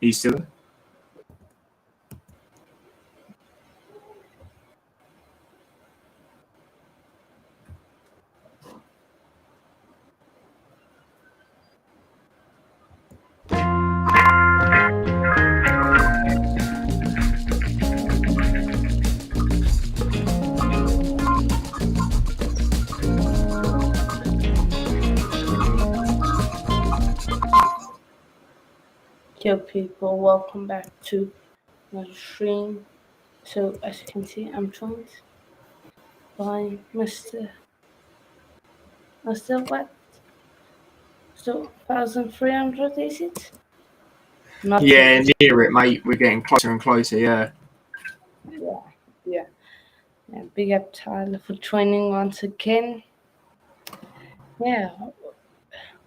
Are you still there? Yo people, welcome back to my stream. So as you can see, I'm joined by Mr. what? So 1300 is it? Not Yeah, too near it, mate. We're getting closer and closer, yeah. yeah. Big up Tyler for joining once again. Yeah,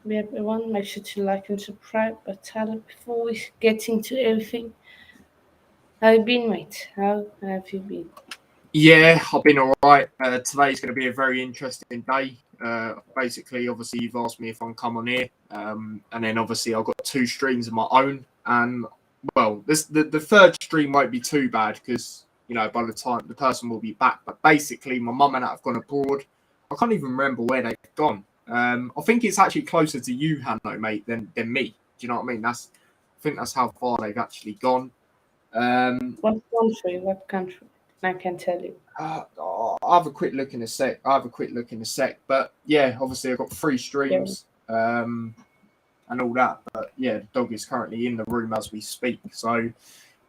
everyone, make sure to like and subscribe. But Tyler, before we get into everything, how you been, mate? How have you been? Yeah, I've been all right. Today's going to be a very interesting day. Basically, obviously, you've asked me if I'm come on here. And then, obviously, I've got 2 streams of my own. And, well, the third stream won't be too bad because, by the time the person will be back. But basically, my mum and I have gone abroad. I can't even remember where they've gone. I think it's actually closer to you, Hanno, mate, than me. Do you know what I mean? I think that's how far they've actually gone. What country? What country? I can tell you. I'll have a quick look in a sec. But yeah, obviously I've got 3 streams and all that. But yeah, the dog is currently in the room as we speak. So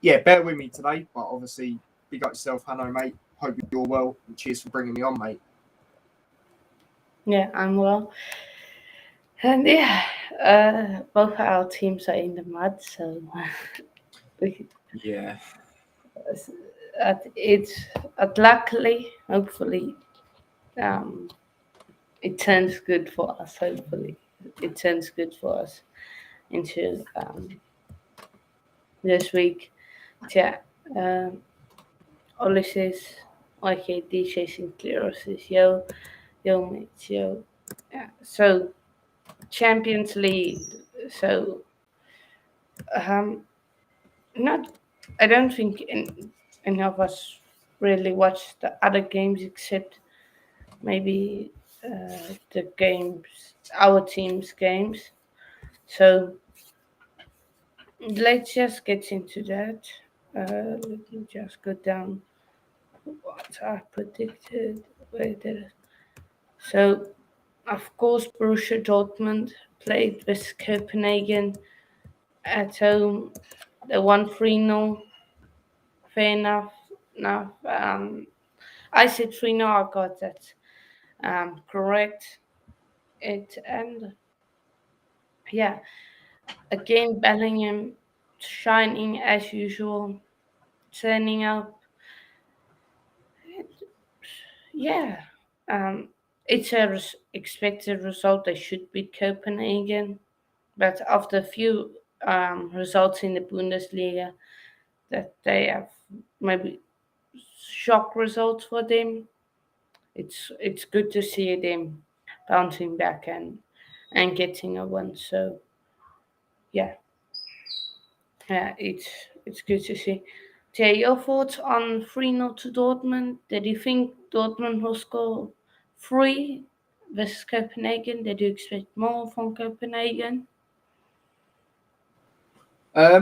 yeah, bear with me today. But obviously, big up yourself, Hanno, mate. Hope you're well. And cheers for bringing me on, mate. Yeah, I'm well. And both our teams are in the mud, so Yeah. it's luckily, hopefully, it turns good for us. Hopefully, it turns good for us into this week. Yeah, Ulysses, okay, DJ Sinclair says, yo, mates, yo. Yeah, so Champions League. So, not. I don't think any of us really watched the other games except maybe the games, our team's games. So let's just get into that. Let me just go down what I predicted. Wait, so, of course, Borussia Dortmund played with Copenhagen at home. They won 3-0. Fair enough. Enough. I said 3-0. I got that correct. And yeah, again, Bellingham shining as usual, turning up. Yeah, it's a expected result. They should beat Copenhagen, but after a few results in the Bundesliga, that they have maybe shock results for them. It's good to see them bouncing back and getting a win. So yeah, it's good to see. Jay, your thoughts on 3-0 to Dortmund? Did you think Dortmund will score 3 versus Copenhagen? Did you expect more from Copenhagen? I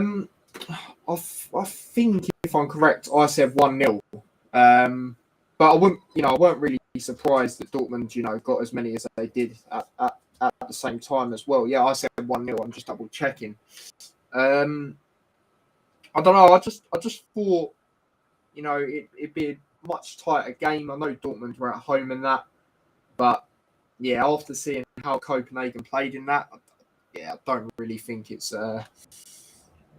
think if I'm correct, I said 1-0. But I weren't really surprised that Dortmund, got as many as they did at the same time as well. Yeah, I said 1-0. I'm just double checking. I don't know. I just thought, it'd be a much tighter game. I know Dortmund were at home and that, but yeah, after seeing how Copenhagen played in that, I don't really think it's going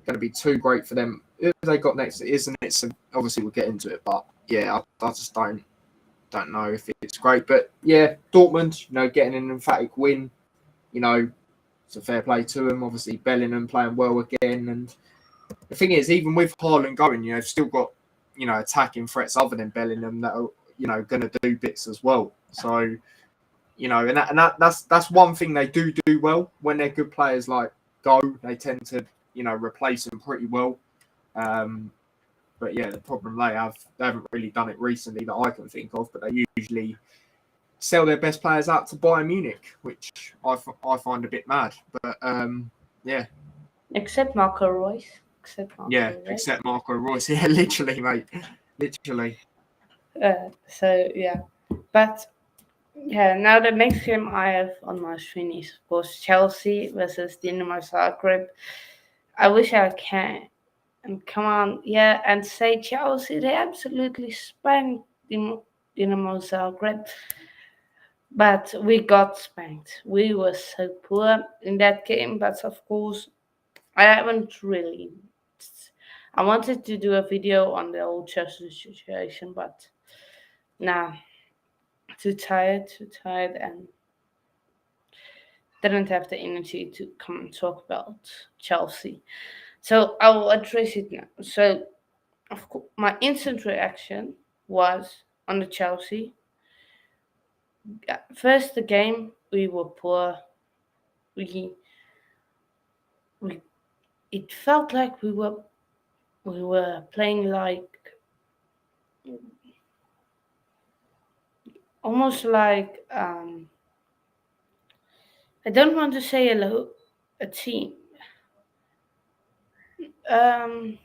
to be too great for them. If they got next, isn't it? So obviously we'll get into it, but yeah, I just don't know if it's great. But yeah, Dortmund, getting an emphatic win, it's a fair play to them. Obviously Bellingham playing well again, and the thing is, even with Haaland going, they've still got, attacking threats other than Bellingham that are, going to do bits as well. So, and that's one thing they do well when they're good players like go. They tend to, replace them pretty well. But yeah, the problem they haven't really done it recently that I can think of. But they usually sell their best players out to Bayern Munich, which I find a bit mad. But yeah. Except Marco Royce. Except Marco Royce. Yeah, literally, mate. Literally. So yeah, but yeah. Now the next game I have on my screen is of course Chelsea versus Dinamo Zagreb. I wish I can and come on, yeah, and say Chelsea. They absolutely spanked Dinamo Zagreb. But we got spanked. We were so poor in that game. But of course, I haven't really. I wanted to do a video on the old Chelsea situation, but nah, too tired, and didn't have the energy to come and talk about Chelsea. So I will address it now. So, of course, my instant reaction was on the Chelsea. First, the game we were poor. We we it felt like we were playing like almost like I don't want to say a team. Um,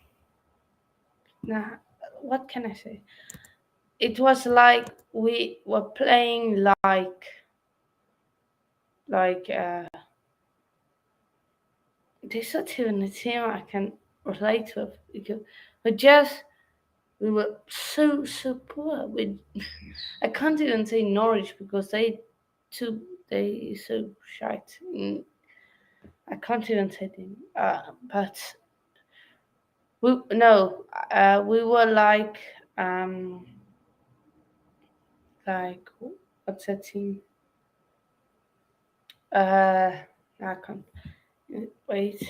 nah, what can I say? It was like we were playing like there's not even a team I can relate with because we just we were so poor. I can't even say Norwich because they so shite. I can't even say them. But we were um like what's that team? I can't wait.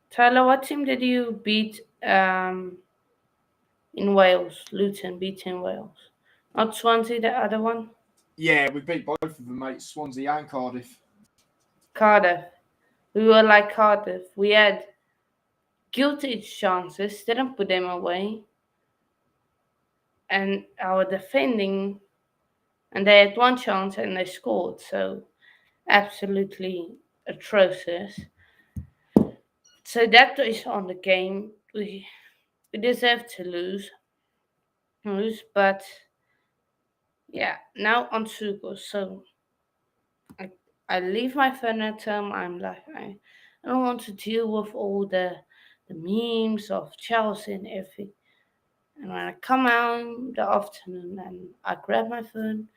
Tyler, what team did you beat in Wales? Luton beat in Wales. Not Swansea, the other one. Yeah, we beat both of them, mate. Swansea and Cardiff. Cardiff. We were like Cardiff. We had guilty chances, didn't put them away, and our defending, and they had one chance and they scored. So absolutely atrocious. So that is on the game. We deserve to lose, but yeah. Now on Sugo. So I leave my phone at home. I'm like I don't want to deal with all the memes of Chelsea and everything. And when I come out in the afternoon and I grab my phone,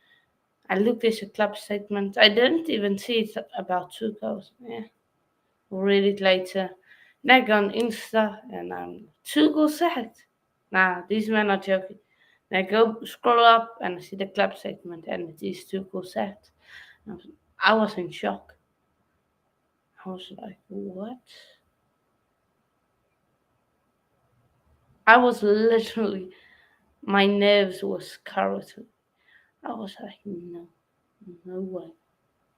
I look at the club statement. I didn't even see it about two goals. Yeah, we'll read it later. And I go on Insta and I'm two goals sacked. Nah, these men are joking. And I go scroll up and I see the club statement and it is two goals sacked. I was in shock. I was like, what? I was literally, my nerves was carroted. I was like, no way.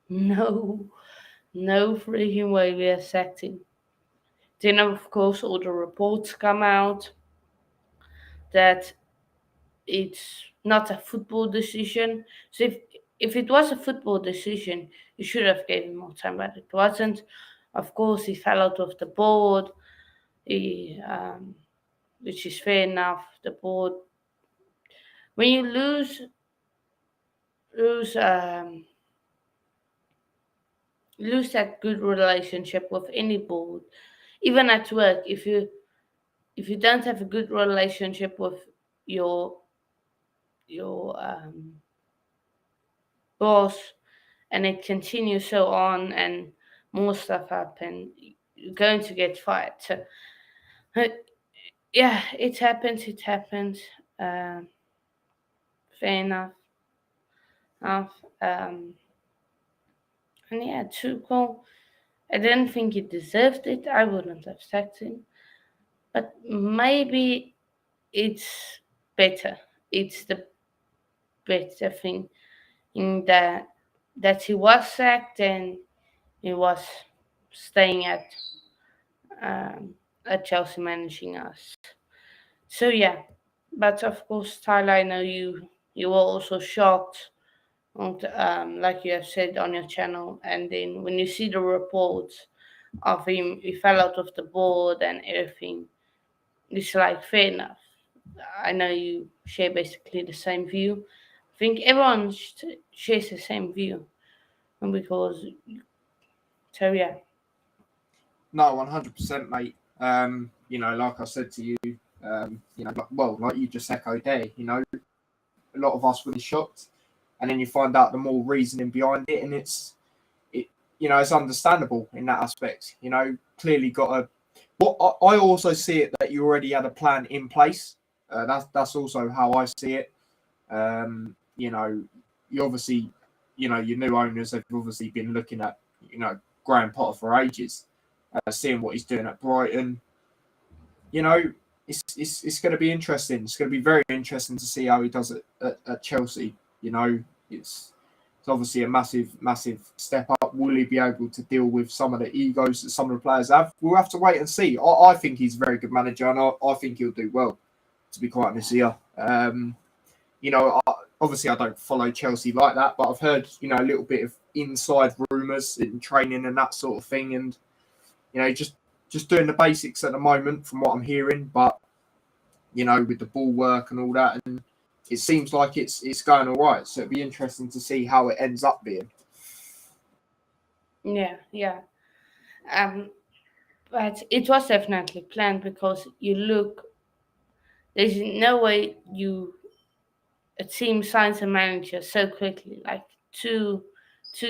No, no freaking way we are sacked him. Then, of course, all the reports come out that it's not a football decision. So if it was a football decision, you should have given him more time, but it wasn't. Of course, he fell out of the board. Which is fair enough. The board, when you lose lose that good relationship with any board, even at work, if you don't have a good relationship with your your boss, and it continues so on, and more stuff happen, you're going to get fired. So, yeah, it happens. It happens. Fair enough. Um, and yeah, Tuchel, I didn't think he deserved it. I wouldn't have sacked him. But maybe it's better. It's the better thing in that he was sacked and he was staying um, at Chelsea managing us. So yeah, but of course, Tyler, I know you were also shocked, like you have said on your channel, and then when you see the reports of him, he fell out of the board and everything. It's like fair enough. I know you share basically the same view. I think everyone shares the same view, and because so yeah, No, 100%, mate. Like I said to you, like you just echoed there, a lot of us were shocked, and then you find out the more reasoning behind it, and it, it's understandable in that aspect. Clearly got a. What I also see it that you already had a plan in place. That's also how I see it. You obviously, your new owners have obviously been looking at, Graham Potter for ages, seeing what he's doing at Brighton. You know, it's going to be interesting. It's going to be very interesting to see how he does it at Chelsea. It's obviously a massive step up. Will he be able to deal with some of the egos that some of the players have? We'll have to wait and see. I think he's a very good manager, and I think he'll do well, to be quite honest here. Obviously I don't follow Chelsea like that, but I've heard, a little bit of inside rumours in training and that sort of thing, and just doing the basics at the moment from what I'm hearing, but with the ball work and all that, and it seems like it's going all right. So it'd be interesting to see how it ends up being. yeah. But it was definitely planned because you look. There's no way a team signs a manager so quickly, like two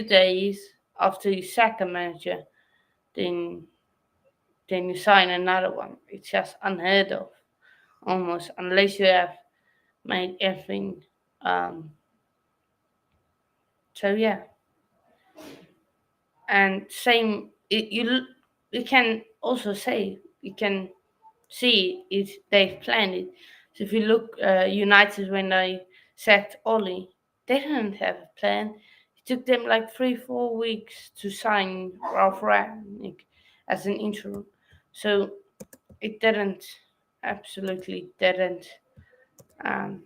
days after you sack a manager, then you sign another one. It's just unheard of, almost, unless you have made everything. Um, so yeah, and same. You can also say you can see it. They've planned it. So if you look, United when they sacked Ollie, they didn't have a plan. It took them like 3-4 weeks to sign Ralph Rangnick as an interim. So it didn't, absolutely didn't. Um,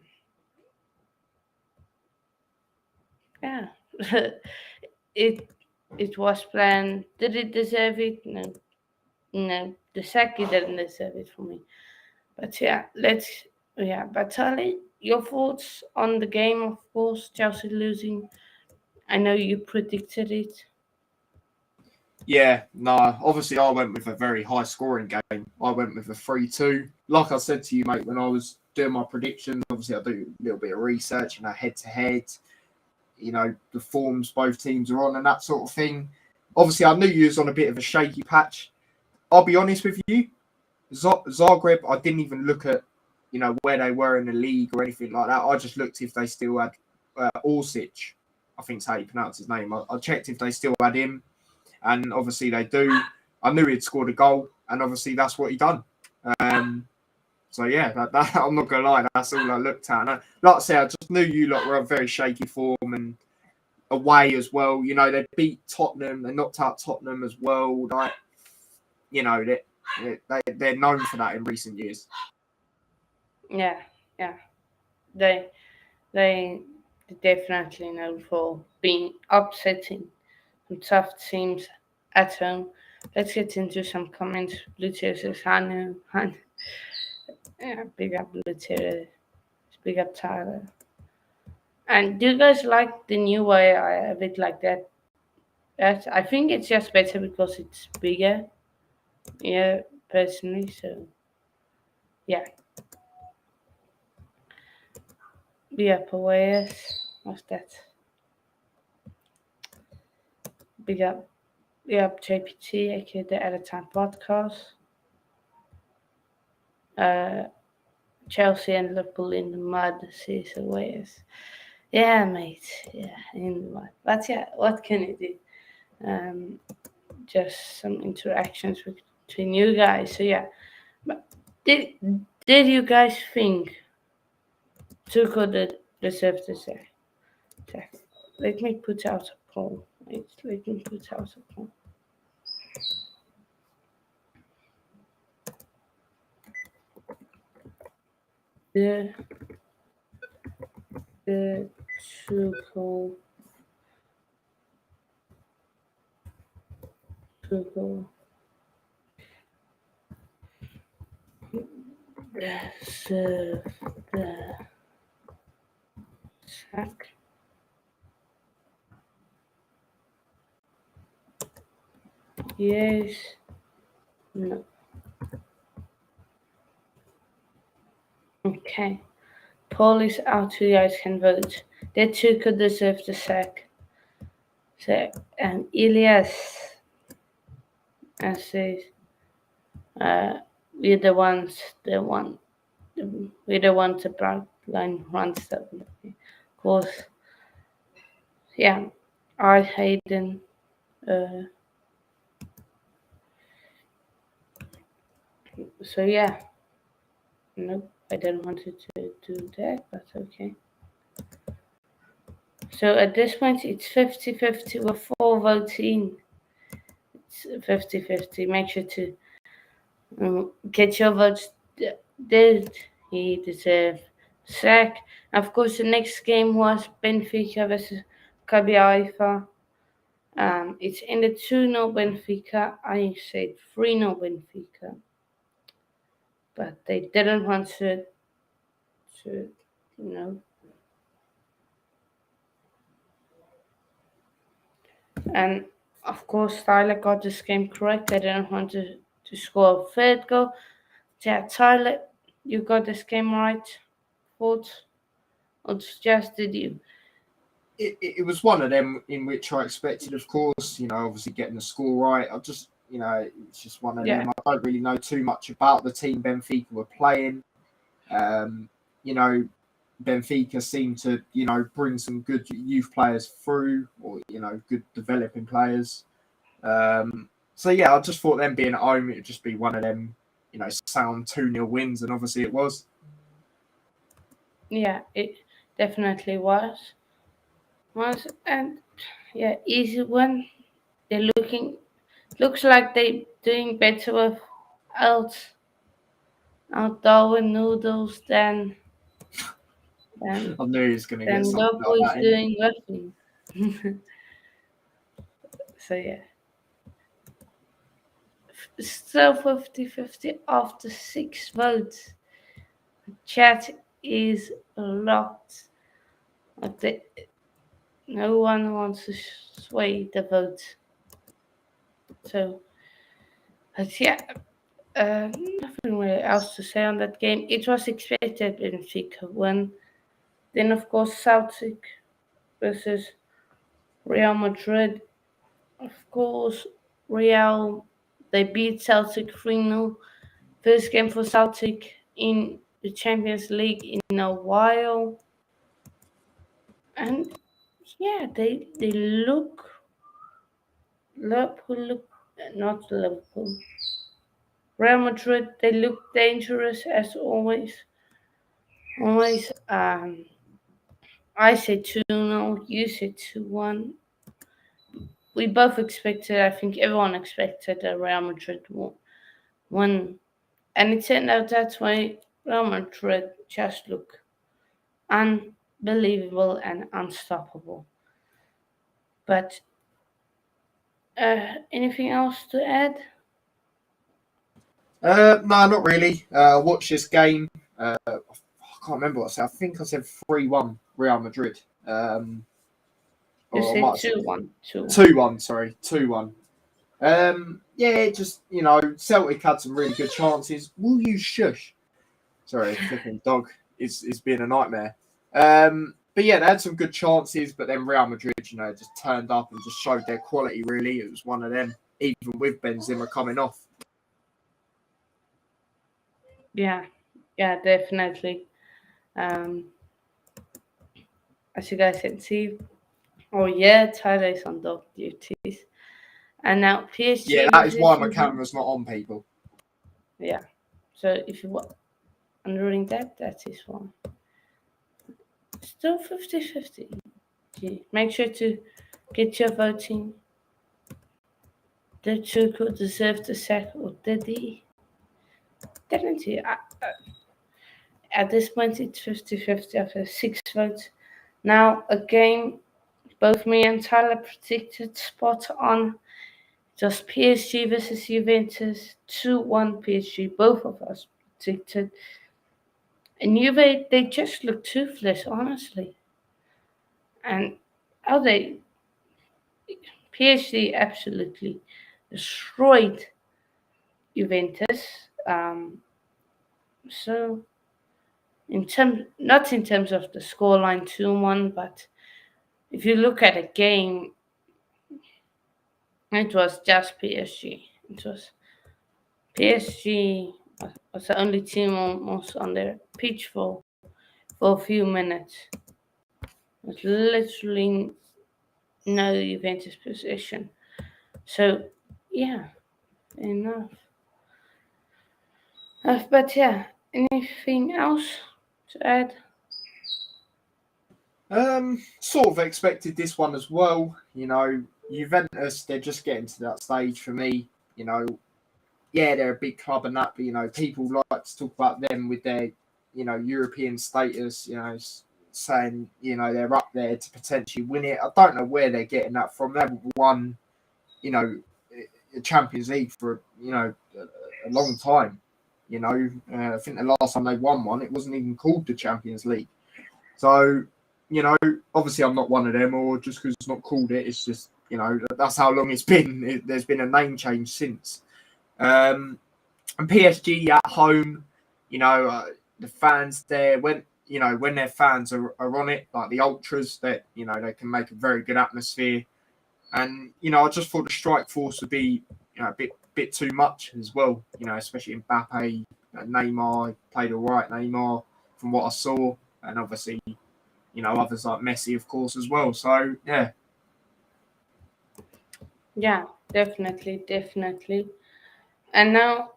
yeah, it it was planned. Did it deserve it? No, no. The Saki didn't deserve it for me. But But Charlie, your thoughts on the game? Of course, Chelsea losing. I know you predicted it. Yeah, no, obviously I went with a very high scoring game. I went with a 3-2. Like I said to you, mate, when I was doing my predictions, obviously I do a little bit of research, head to head, the forms both teams are on and that sort of thing. Obviously, I knew you was on a bit of a shaky patch. I'll be honest with you, Zagreb, I didn't even look at, where they were in the league or anything like that. I just looked if they still had Orsic. I think that's how you pronounce his name. I checked if they still had him, and obviously they do. I knew he'd scored a goal, and obviously that's what he done. So yeah, that I'm not gonna lie, that's all I looked at. And like I said, I just knew you lot were a very shaky form and away as well. They beat Tottenham, they knocked out Tottenham as well. Like, they're known for that in recent years. Yeah, yeah. They they definitely know for being upsetting some tough teams at home. Let's get into some comments. Blue Chair says, Hanu. Yeah, big up Blue Chair. Big up Tyler. And do you guys like the new way I have it like that? I think it's just better because it's bigger. Yeah, personally. So yeah, big up Awares. What's that? Big up, JPT, aka the At a Time podcast. Uh, Chelsea and Liverpool in the mud, says Awares. Yeah, mate. Yeah, in the mud. But yeah, what can you do? Just some interactions between you guys. So yeah, but did you guys think Tuchel deserved to say? Let me put out a poll. Let me put out a poll. the Tuchel Tuchel deserve the sack. Yes. No. Okay. Poll is out. So you guys can vote. The Tuchel deserve the sack. So Elias says, we're the ones, we're the ones the bright line runs that. Of course, yeah. I Hayden. Uh, so yeah. Nope, I didn't want to do that, but okay. So at this point, it's 50-50 with 4 votes in. It's 50-50. Make sure to get your votes. Did he deserve sack? Of course, the next game was Benfica versus Uefa. It's in the 2-0 Benfica. I said 3-0 Benfica. But they didn't want to you know. And of course, Tyler got this game correct. They didn't want to score a third goal. Yeah, Tyler, you got this game right. Thoughts? Or just did you? It was one of them in which I expected, of course, obviously getting the score right. It's just one of Yeah. them. I don't really know too much about the team Benfica were playing. You know, Benfica seemed to, bring some good youth players through, or, good developing players. So, yeah, I just thought them being at home, it would just be one of them, sound 2-0 wins, and obviously it was. Yeah, it definitely was. And yeah, easy one. They're looks like they're doing better with out Darwin noodles than I knew he was going to get than something Liverpool like is that in. doing nothing. So yeah. Still 50-50 after 6 votes. Chat is locked. No one wants to sway the vote. So, but yeah, nothing really else to say on that game. It was expected Benfica win. Then, of course, Celtic versus Real Madrid. Of course, Real, they beat Celtic 3-0. First game for Celtic in the Champions League in a while. And yeah, they Liverpool look not Liverpool. Real Madrid, they look dangerous as always. Always I say 2-0, you say 2-1. We both expected, I think everyone expected a Real Madrid win. And it turned out that way. Real Madrid just look unbelievable and unstoppable. But anything else to add? No, not really. Watch this game. I can't remember what I said. I think I said 3-1 Real Madrid. You Or I say might have said 2-1. 2-1. 2-1, sorry. 2-1. Yeah, just, Celtic had some really good chances. Will you shush? Sorry, flipping dog is being a nightmare. But yeah, they had some good chances, but then Real Madrid, just turned up and just showed their quality, really. It was one of them, even with Benzema coming off. Yeah, definitely. Um, as you guys can see, oh yeah, Tyler is on dog duties. And now Yeah, PSG that is why my versus camera's not on, people. yeah. So if you want wondering that is one. Still 50-50. Make sure to get your voting. Did Tuchel deserve the sack or did he? Didn't he? at this point it's 50-50 after 6 votes. Now a game both me and Tyler predicted spot on. Just PSG versus Juventus, 2-1 PSG, both of us predicted. And Juve, they just look toothless, honestly. And how PSG absolutely destroyed Juventus. So, not in terms of the scoreline 2-1, but if you look at a game, it was just PSG. It was PSG was the only team almost on their pitch for a few minutes. There's literally no Juventus possession. So, yeah, enough. But yeah, anything else to add? Sort of expected this one as well. You know, Juventus, they're just getting to that stage for me. You know, yeah, they're a big club and that, but you know, people like to talk about them with their, you know, European status. You know, saying you know they're up there to potentially win it. I don't know where they're getting that from. They haven't won, you know, the Champions League for a long time. You know, I think the last time they won one, it wasn't even called the Champions League. So, you know, obviously I'm not one of them, or just because it's not called it, it's just, you know, that's how long it's been. There's been a name change since. And PSG at home, you know, the fans there, when their fans are on it, like the ultras, that, you know, they can make a very good atmosphere. And, you know, I just thought the strike force would be, you know, a bit too much as well, you know, especially Mbappe, Neymar played all right, Neymar, from what I saw. And obviously, you know, others like Messi, of course, as well. So, yeah. Yeah, definitely. And now,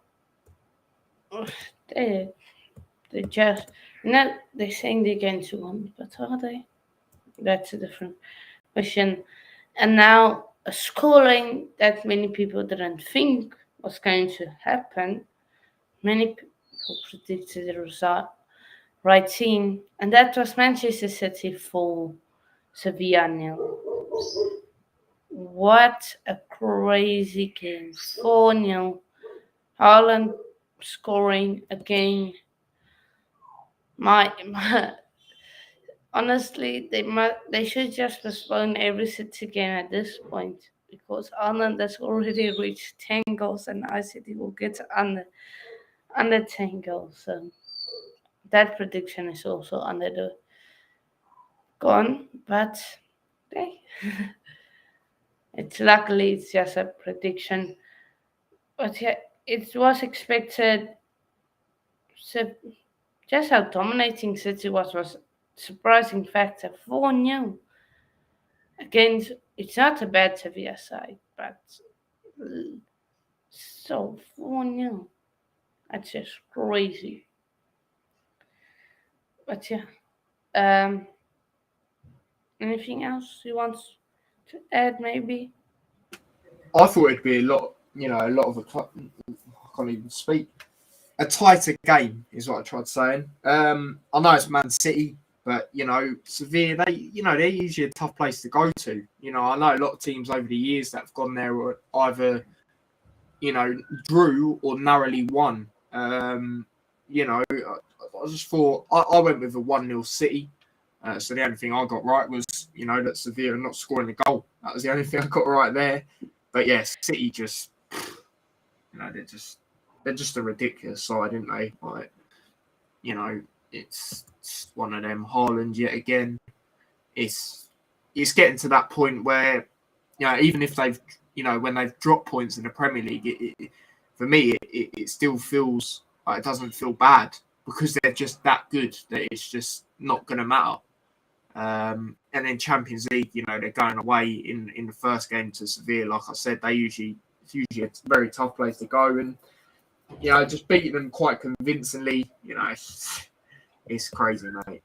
they just, not, they're saying they're going to win, but are they? That's a different question. And now, a scoring that many people didn't think was going to happen. Many people predicted the result right team, and that was Manchester City 4, Sevilla 0. What a crazy game! 4-0. Haaland scoring again. My honestly, they should just postpone every City game at this point, because Haaland has already reached 10 goals, and I City will get under 10 goals. So that prediction is also under the gone, but hey, it's just a prediction. But yeah, it was expected. So just how dominating City was surprising factor. 4-0 against, it's not a bad Sevilla side, but so 4-0. That's just crazy. But yeah, um, anything else you want to add? Maybe. I thought it'd be a lot of I can't even speak. A tighter game is what I tried saying. I know it's Man City, but you know, Sevilla, they're usually a tough place to go to. You know, I know a lot of teams over the years that have gone there were either, you know, drew or narrowly won. You know, I just thought I went with a 1-0 City. So the only thing I got right was, you know, that Sevilla not scoring the goal. That was the only thing I got right there. But yeah, City just, you know, they're just a ridiculous side, aren't they? Like, you know, it's one of them. Haaland yet again. It's getting to that point where, you know, even if they've, you know, when they've dropped points in the Premier League, for me, it still feels like it doesn't feel bad, because they're just that good that it's just not going to matter. And then Champions League, you know, they're going away in the first game to Sevilla. Like I said, it's usually a very tough place to go, and you know, just beating them quite convincingly. You know, it's crazy, mate.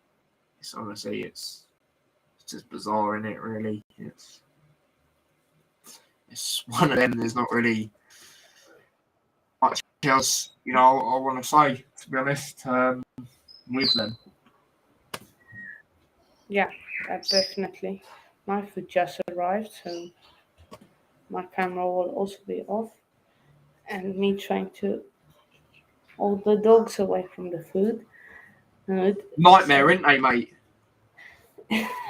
It's honestly, it's just bizarre, isn't it? Really, it's one of them. There's not really much else, you know, I want to say, to be honest. with them. Yeah, definitely. My food just arrived, so my camera will also be off. And me trying to hold the dogs away from the food. Nightmare, isn't they, mate?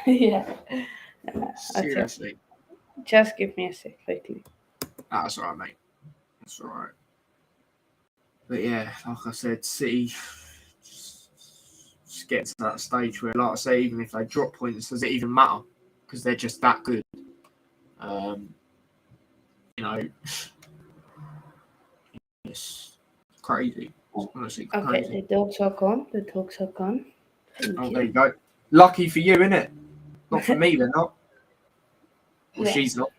Yeah. Okay, Seriously. just give me a sec, quickly. That's all right, mate. That's all right. But yeah, like I said, City just get to that stage where, like I say, even if they drop points, does it even matter? Because they're just that good. Um, you know, it's crazy. It's honestly Okay, crazy. the dogs are gone. The dogs are gone. Thank Oh, you. there you go. Lucky for you, innit? Not for me, they're not. Well, Yeah. she's not.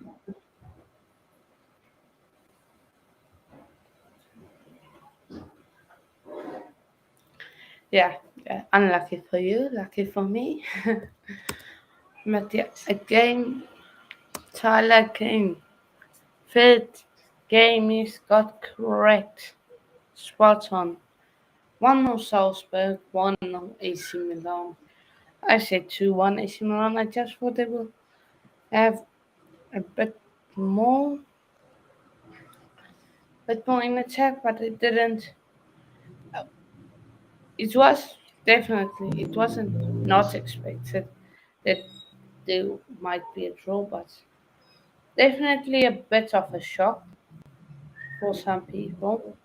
Yeah, yeah. Unlucky for you, lucky for me. But yeah, again, Tyler King. Fifth game is got correct. Spot on. One on Salzburg, one on AC Milan. I said 2-1 AC Milan. I just thought they will have a more bit more in attack, but it didn't. It was definitely, it wasn't not expected that there might be a draw, but definitely a bit of a shock for some people.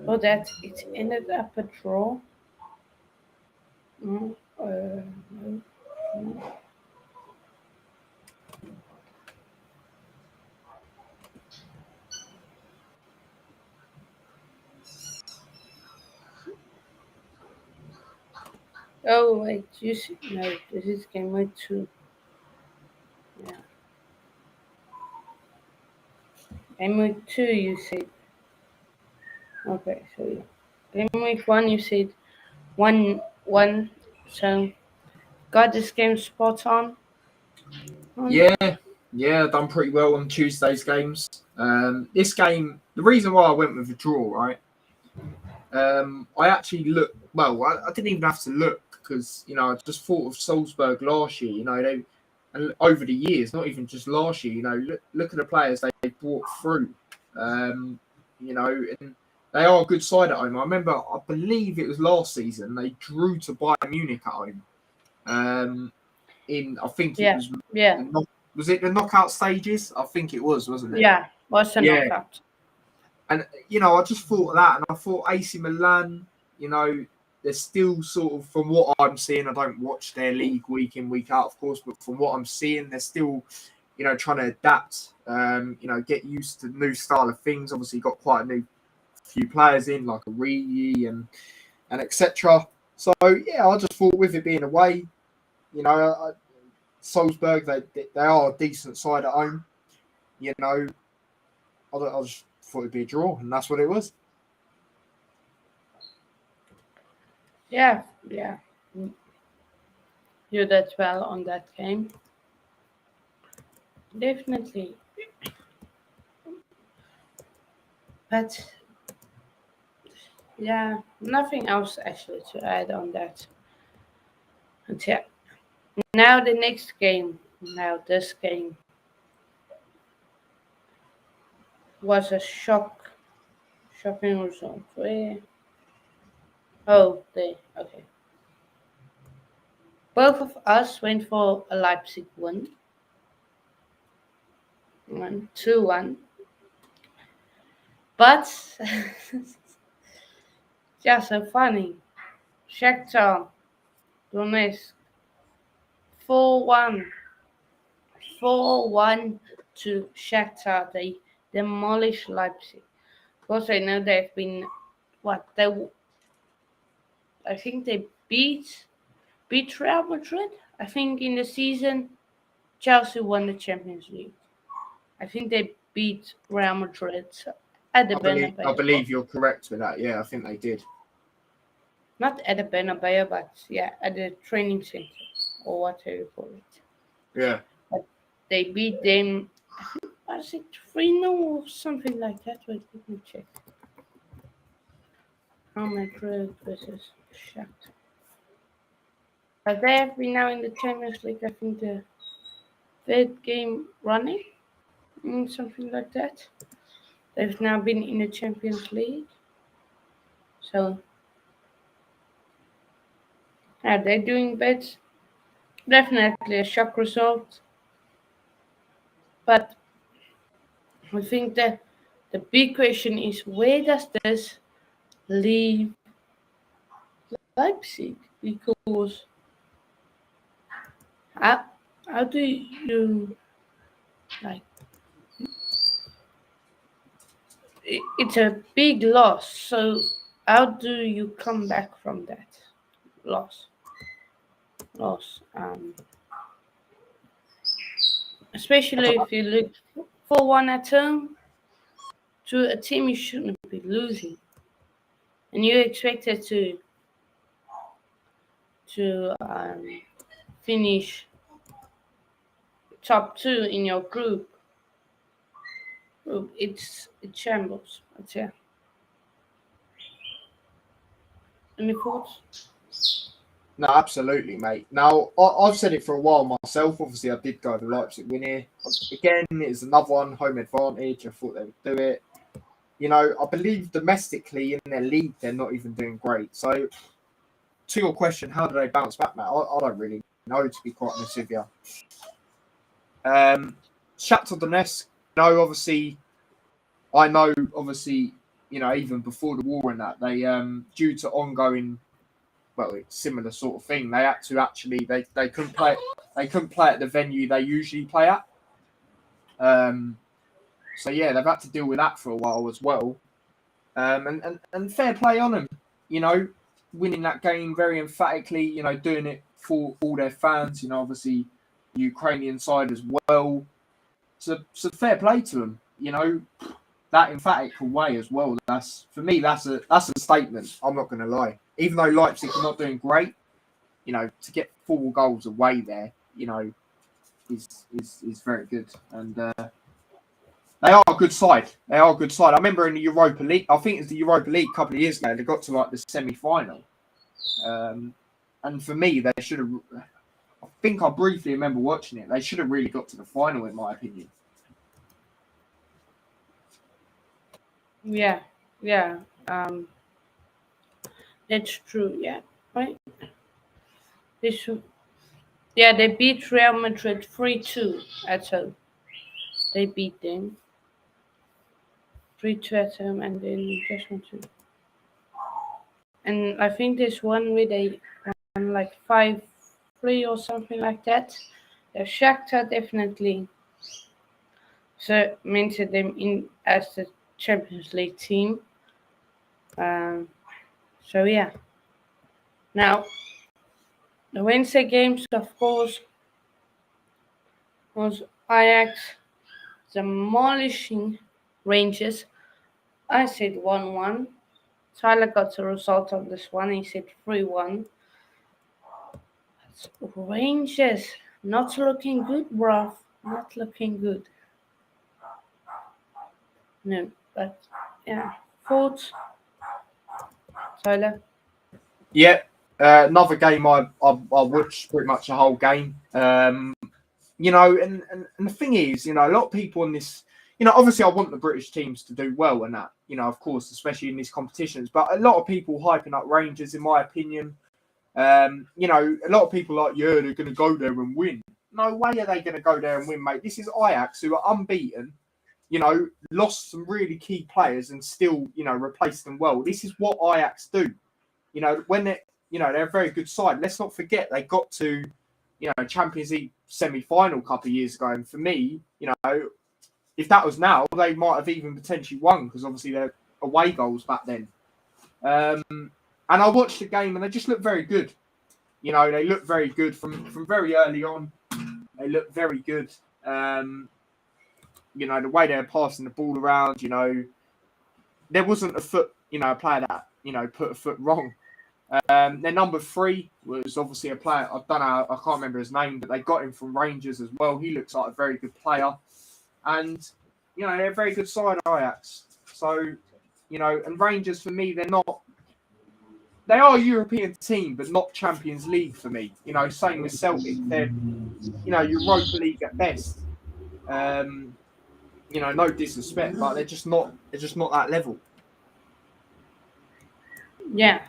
So that it ended up a draw. Mm, no, no. Oh wait, you see, no, this is Gameweek 2. Yeah, Gameweek 2 you said. Okay, so yeah. Gameweek 1 you said 1-1. So got this game spot on. Yeah, yeah, done pretty well on Tuesday's games. This game, the reason why I went with a draw, right? I actually looked. Well, I didn't even have to look because I just thought of Salzburg last year. And over the years, not even just last year. Look at the players they brought through. And they are a good side at home. I remember, I believe it was last season they drew to Bayern Munich at home. I think it Yeah, was yeah, was it the knockout stages? I think it was, wasn't it? yeah. Was a Yeah. knockout. And I just thought of that, and I thought AC Milan, they're still sort of, from what I'm seeing, I don't watch their league week in week out, of course, but from what I'm seeing, they're still, trying to adapt, get used to new style of things. Obviously, got quite a few players in, like Origi and etc. So yeah, I just thought with it being away, Salzburg, they are a decent side at home. I just thought it'd be a draw, and that's what it was. Yeah, yeah. You did well on that game. Definitely. But yeah, nothing else actually to add on that. But yeah. Now the next game. Now this game was a shocking result. Where? Oh, okay. Both of us went for a Leipzig win. 2-1. But just so funny. Shakhtar Donetsk 4-1. 4-1 to Shakhtar. They demolished Leipzig. Of course, I know they've been what I think they beat Real Madrid. I think in the season Chelsea won the Champions League. I think they beat Real Madrid at the I Bernabeu. believe you're correct with that. Yeah, I think they did. Not at the Bernabeu, but yeah, at the training center or whatever you call it. Yeah. But they beat them. I think was it 3-0 or something like that. Wait, let me check. Real Madrid versus Shakhtar. But they have been now in the Champions League, I think the third game running, something like that. They've now been in the Champions League. So, yeah, they're doing bad. Definitely a shock result. But I think that the big question is where does this leave Leipzig? Because how, how do you like it's a big loss, so how do you come back from that loss? Loss, especially if you look for one at home to a team you shouldn't be losing, and you expected to finish top two in your group. It shambles. But yeah, any thoughts? No, absolutely, mate. Now, I've said it for a while myself. Obviously, I did go the Leipzig win here. Again, it's another one, home advantage. I thought they would do it. You know, I believe domestically in their league, they're not even doing great. So, to your question, how do they bounce back, Matt? I don't really know, to be quite honest with you. Shakhtar Donetsk, obviously, I know, obviously, even before the war and that, they, due to ongoing, well, it's similar sort of thing. They had to actually they couldn't play at the venue they usually play at. So yeah, they've had to deal with that for a while as well. And fair play on them, winning that game very emphatically. Doing it for all their fans. Obviously Ukrainian side as well. So fair play to them. That emphatic way as well. That's for me. That's a statement. I'm not going to lie. Even though Leipzig are not doing great, to get 4 goals away there, is very good. And they are a good side. I remember in the Europa League. I think it's the Europa League a couple of years ago. They got to like the semi-final. And for me, they should have. I think I briefly remember watching it. They should have really got to the final, in my opinion. Yeah, yeah, that's true. Yeah, right. This, yeah, they beat Real Madrid 3-2 at home. They beat them 3-2 at home, and then just 1-2. And I think there's one where they won like 5-3 or something like that. The Shakhtar definitely cemented them in as the Champions League team. So yeah. Now the Wednesday games, of course, was Ajax demolishing Rangers. I said 1-1. Tyler got the result on this one. He said 3-1. Rangers not looking good, bruv. Not looking good. No, but yeah. Thoughts, Tyler? Yeah, another game I watched pretty much the whole game. And the thing is, a lot of people in this, obviously I want the British teams to do well and that, of course, especially in these competitions. But a lot of people hyping up Rangers, in my opinion. A lot of people are like, yeah, they're going to go there and win. No way are they going to go there and win, mate. This is Ajax, who are unbeaten. Lost some really key players and still, replaced them well. This is what Ajax do. When they're a very good side. Let's not forget they got to, Champions League semi-final a couple of years ago. And for me, if that was now, they might have even potentially won because obviously they're away goals back then. And I watched the game and they just looked very good. They looked very good from very early on. They looked very good. The way they're passing the ball around, there wasn't a foot, a player that, put a foot wrong. Their number 3 was obviously a player, I don't know, I can't remember his name, but they got him from Rangers as well. He looks like a very good player. And, they're a very good side, Ajax. So, and Rangers, for me, they're not they are a European team, but not Champions League for me. Same with Celtic. They're Europa League at best. No disrespect, but they're just not. They're just not that level. Yeah,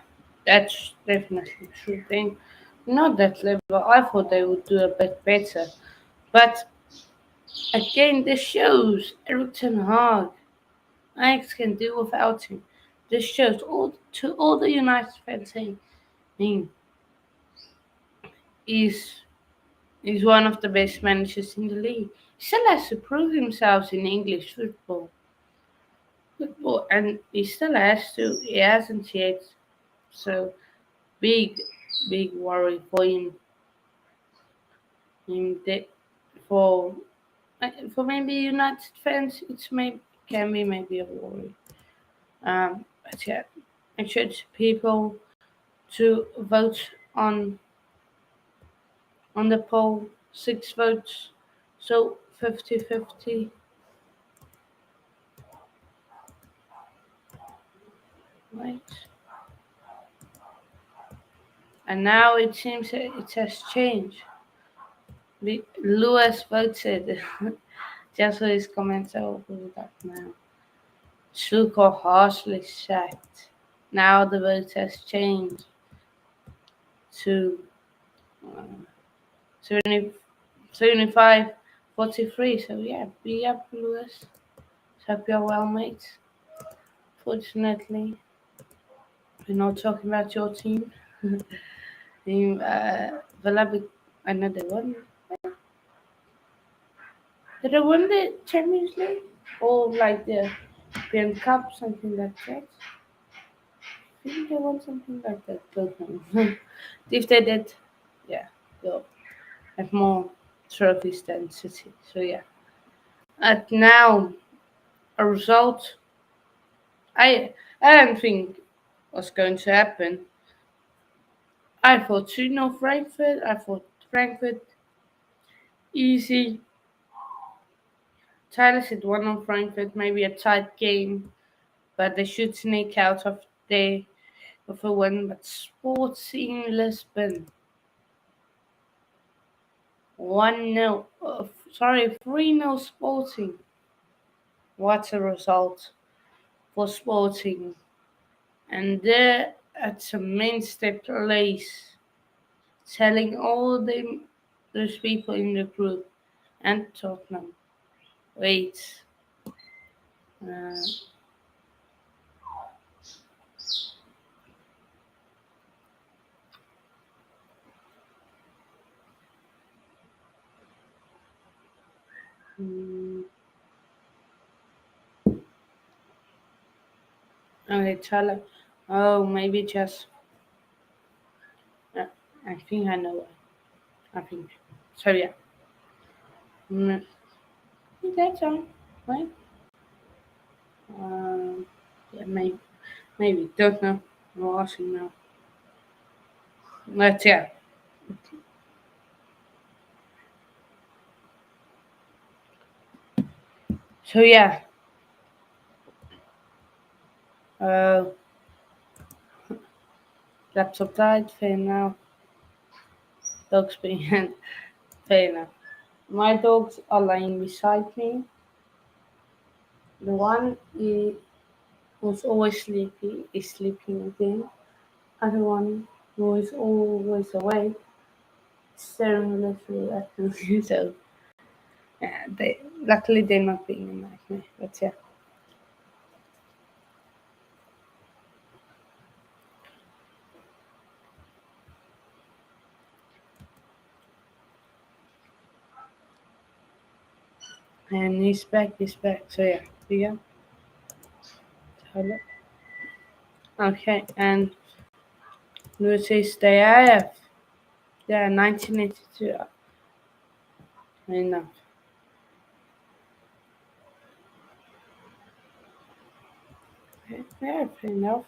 that's definitely true thing. Not that level. I thought they would do a bit better. But again, this shows Eric Ten Hag. Ajax can do without him. This shows all the United fans saying, "Hmm, he's he's one of the best managers in the league. He still has to prove himself in English football, and he still has to. He hasn't yet. So big, big worry for him. Him for for maybe United fans, it's maybe can be maybe a worry. But yeah, I encourage people to vote on the poll. 6 votes, so 50-50. Right. And now it seems that it has changed. Lewis voted. Just for his comments, I'll put it up now. Suko harshly sacked. Now the vote has changed to uh, 70, 75-43. So yeah, be up, Lewis. Hope you're well, mate. Fortunately, we're not talking about your team. Team Villa, I know they won. Did they win the Champions League? Or like the European Cup, something like that? I think they won something like that. Don't know. If they did, yeah, they'll have more trophies than City. So yeah. And now a result I don't think was going to happen. I thought 2-0 Frankfurt. I thought Frankfurt easy. Tyler said 1-0 Frankfurt, maybe a tight game, but they should sneak out of a win. But Sporting Lisbon 1-0. Sorry, 3-0 Sporting. What a result for Sporting. And there at some Minster place, telling all those people in the group and Tottenham, wait, uh, mm, okay, tell him, oh, maybe just, uh, I think I know it. I think. So yeah, mm, that's all, right? Yeah, maybe, don't know. I'm asking now. But yeah, so yeah, uh, laptop died, fair now. Dogs being fair enough. My dogs are lying beside me. The one who's always sleepy is sleeping again. Other one who is always awake, staring literally at me. So yeah, luckily they're not being a nightmare. But yeah, and he's back. He's back. So yeah. Hello. Okay, and Louis says they have. Yeah, 1982. Enough. Okay, yeah, fair enough.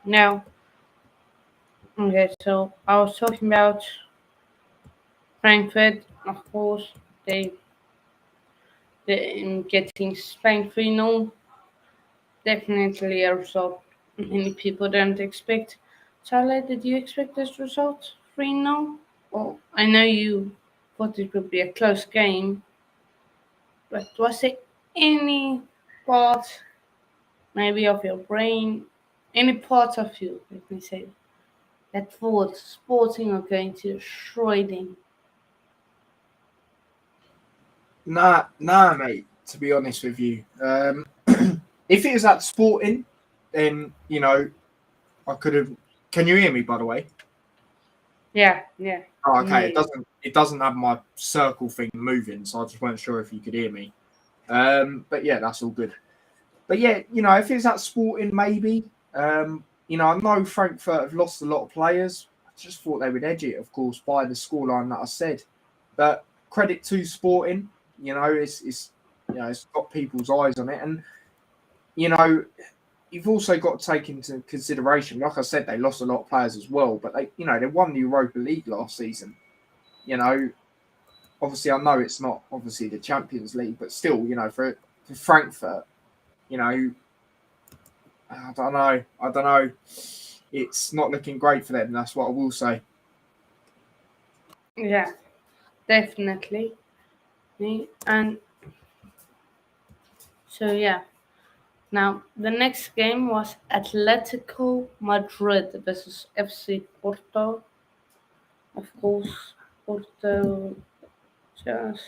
Now, okay, so I was talking about Frankfurt, of course. They getting spanked 3-0. Definitely a result many people don't expect. Charlie, did you expect this result? 3-0? Well, I know you thought it would be a close game, but was there any part, maybe of your brain, any part of you, let me say, that thought Sporting are going to destroy them? Nah, mate. To be honest with you, if it was at Sporting, then I could have. Can you hear me? By the way. Yeah. Oh, I okay. hear It you. doesn't. It doesn't have my circle thing moving, so I just weren't sure if you could hear me. But yeah, that's all good. But yeah, if it's at Sporting, maybe. I know Frankfurt have lost a lot of players. I just thought they would edge it, of course, by the scoreline that I said. But credit to Sporting, it's got people's eyes on it, and you know, you've also got to take into consideration. Like I said, they lost a lot of players as well, but they won the Europa League last season. You know, obviously, I know it's not obviously the Champions League, but still, for Frankfurt, you know, I don't know. It's not looking great for them. That's what I will say. Yeah, definitely. And so, yeah. Now, the next game was Atletico Madrid versus FC Porto. Of course, Porto just.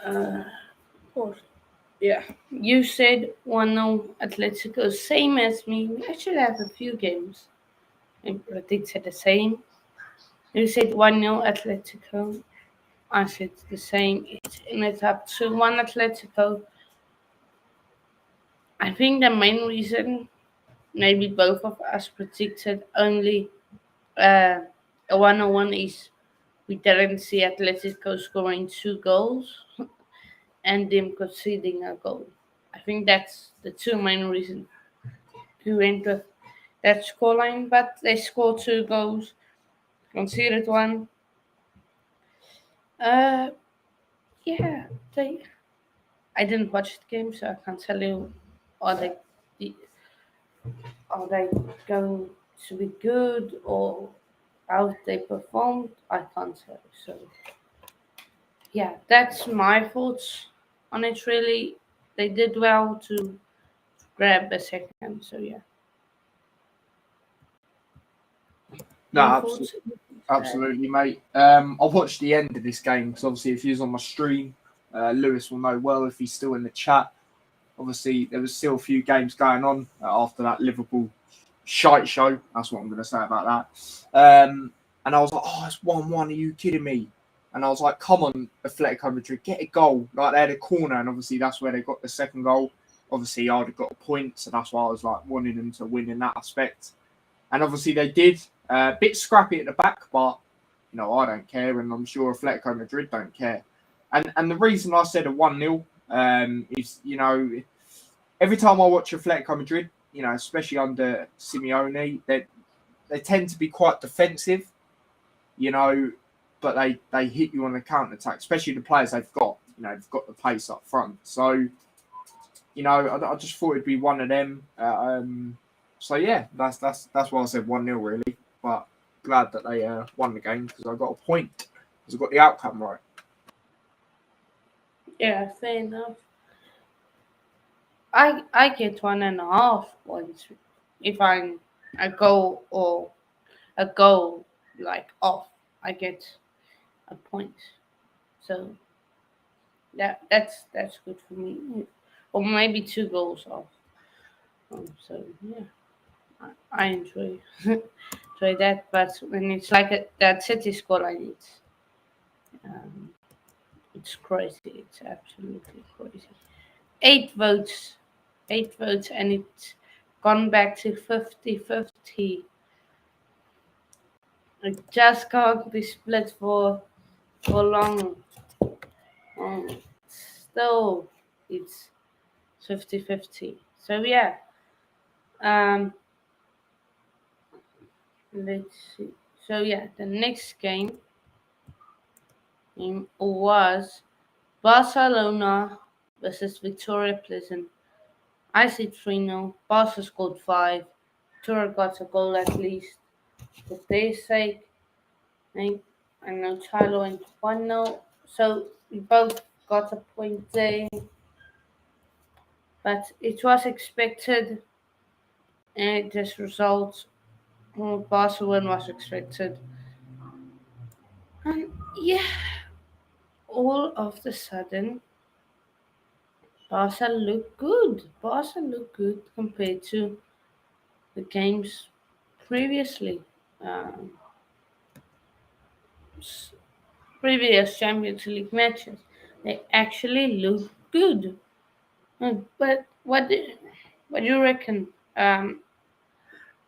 Uh, Porto. Yeah, you said 1-0 Atletico, same as me. We actually have a few games and predicted the same. You said 1-0 Atletico. I said the same. It ended up 2-1 Atletico. I think the main reason, maybe both of us predicted only a 1-1 is we didn't see Atletico scoring 2 goals and them conceding a goal. I think that's the two main reasons we went with that scoreline, but they scored 2 goals, conceded one. Uh, yeah, they. I didn't watch the game, so I can't tell you are they are they going to be good or how they performed. I can't tell. So yeah, that's my thoughts on it. Really, they did well to grab a second. So yeah, No, any thoughts? absolutely, mate. I watched the end of this game because obviously, if he was on my stream, Lewis will know well if he's still in the chat. Obviously, there was still a few games going on after that Liverpool shite show. That's what I'm going to say about that. And I was like, oh, it's 1-1. Are you kidding me? And I was like, come on, Atletico Madrid, get a goal. Like, they had a corner, and obviously that's where they got the second goal. Obviously, I'd have got a point, so that's why I was like wanting them to win in that aspect. And obviously they did. A bit scrappy at the back, but I don't care, and I'm sure Atletico Madrid don't care. And the reason I said a 1-0 is every time I watch Atletico Madrid, especially under Simeone, they tend to be quite defensive, but they hit you on the counter attack, especially the players they've got. They've got the pace up front. So I just thought it'd be one of them. So yeah, that's why I said 1-0 really. But glad that they won the game because I got a point because I got the outcome right. Yeah, fair enough. I get 1.5 points if I'm a goal or a goal like off. I get a point. So that's good for me. Or maybe 2 goals off. So yeah, I enjoy enjoy that. But when it's like that City scoreline, um, it's crazy. It's absolutely crazy. 8 votes, 8 votes, and it's gone back to 50-50. It just can't be split for long. Still, it's 50-50. So yeah, um, let's see. So yeah, the next game was Barcelona versus Victoria Pleasant. I said 3-0. Barca scored 5. Tour got a goal at least for their sake. I know Tyler went 1-0. So we both got a point there. But it was expected. And this result, Barcelona was expected. And yeah, all of a sudden, Barca looked good. Barca looked good compared to the games previously. Um, Previous Champions League matches. They actually looked good. But what do you reckon?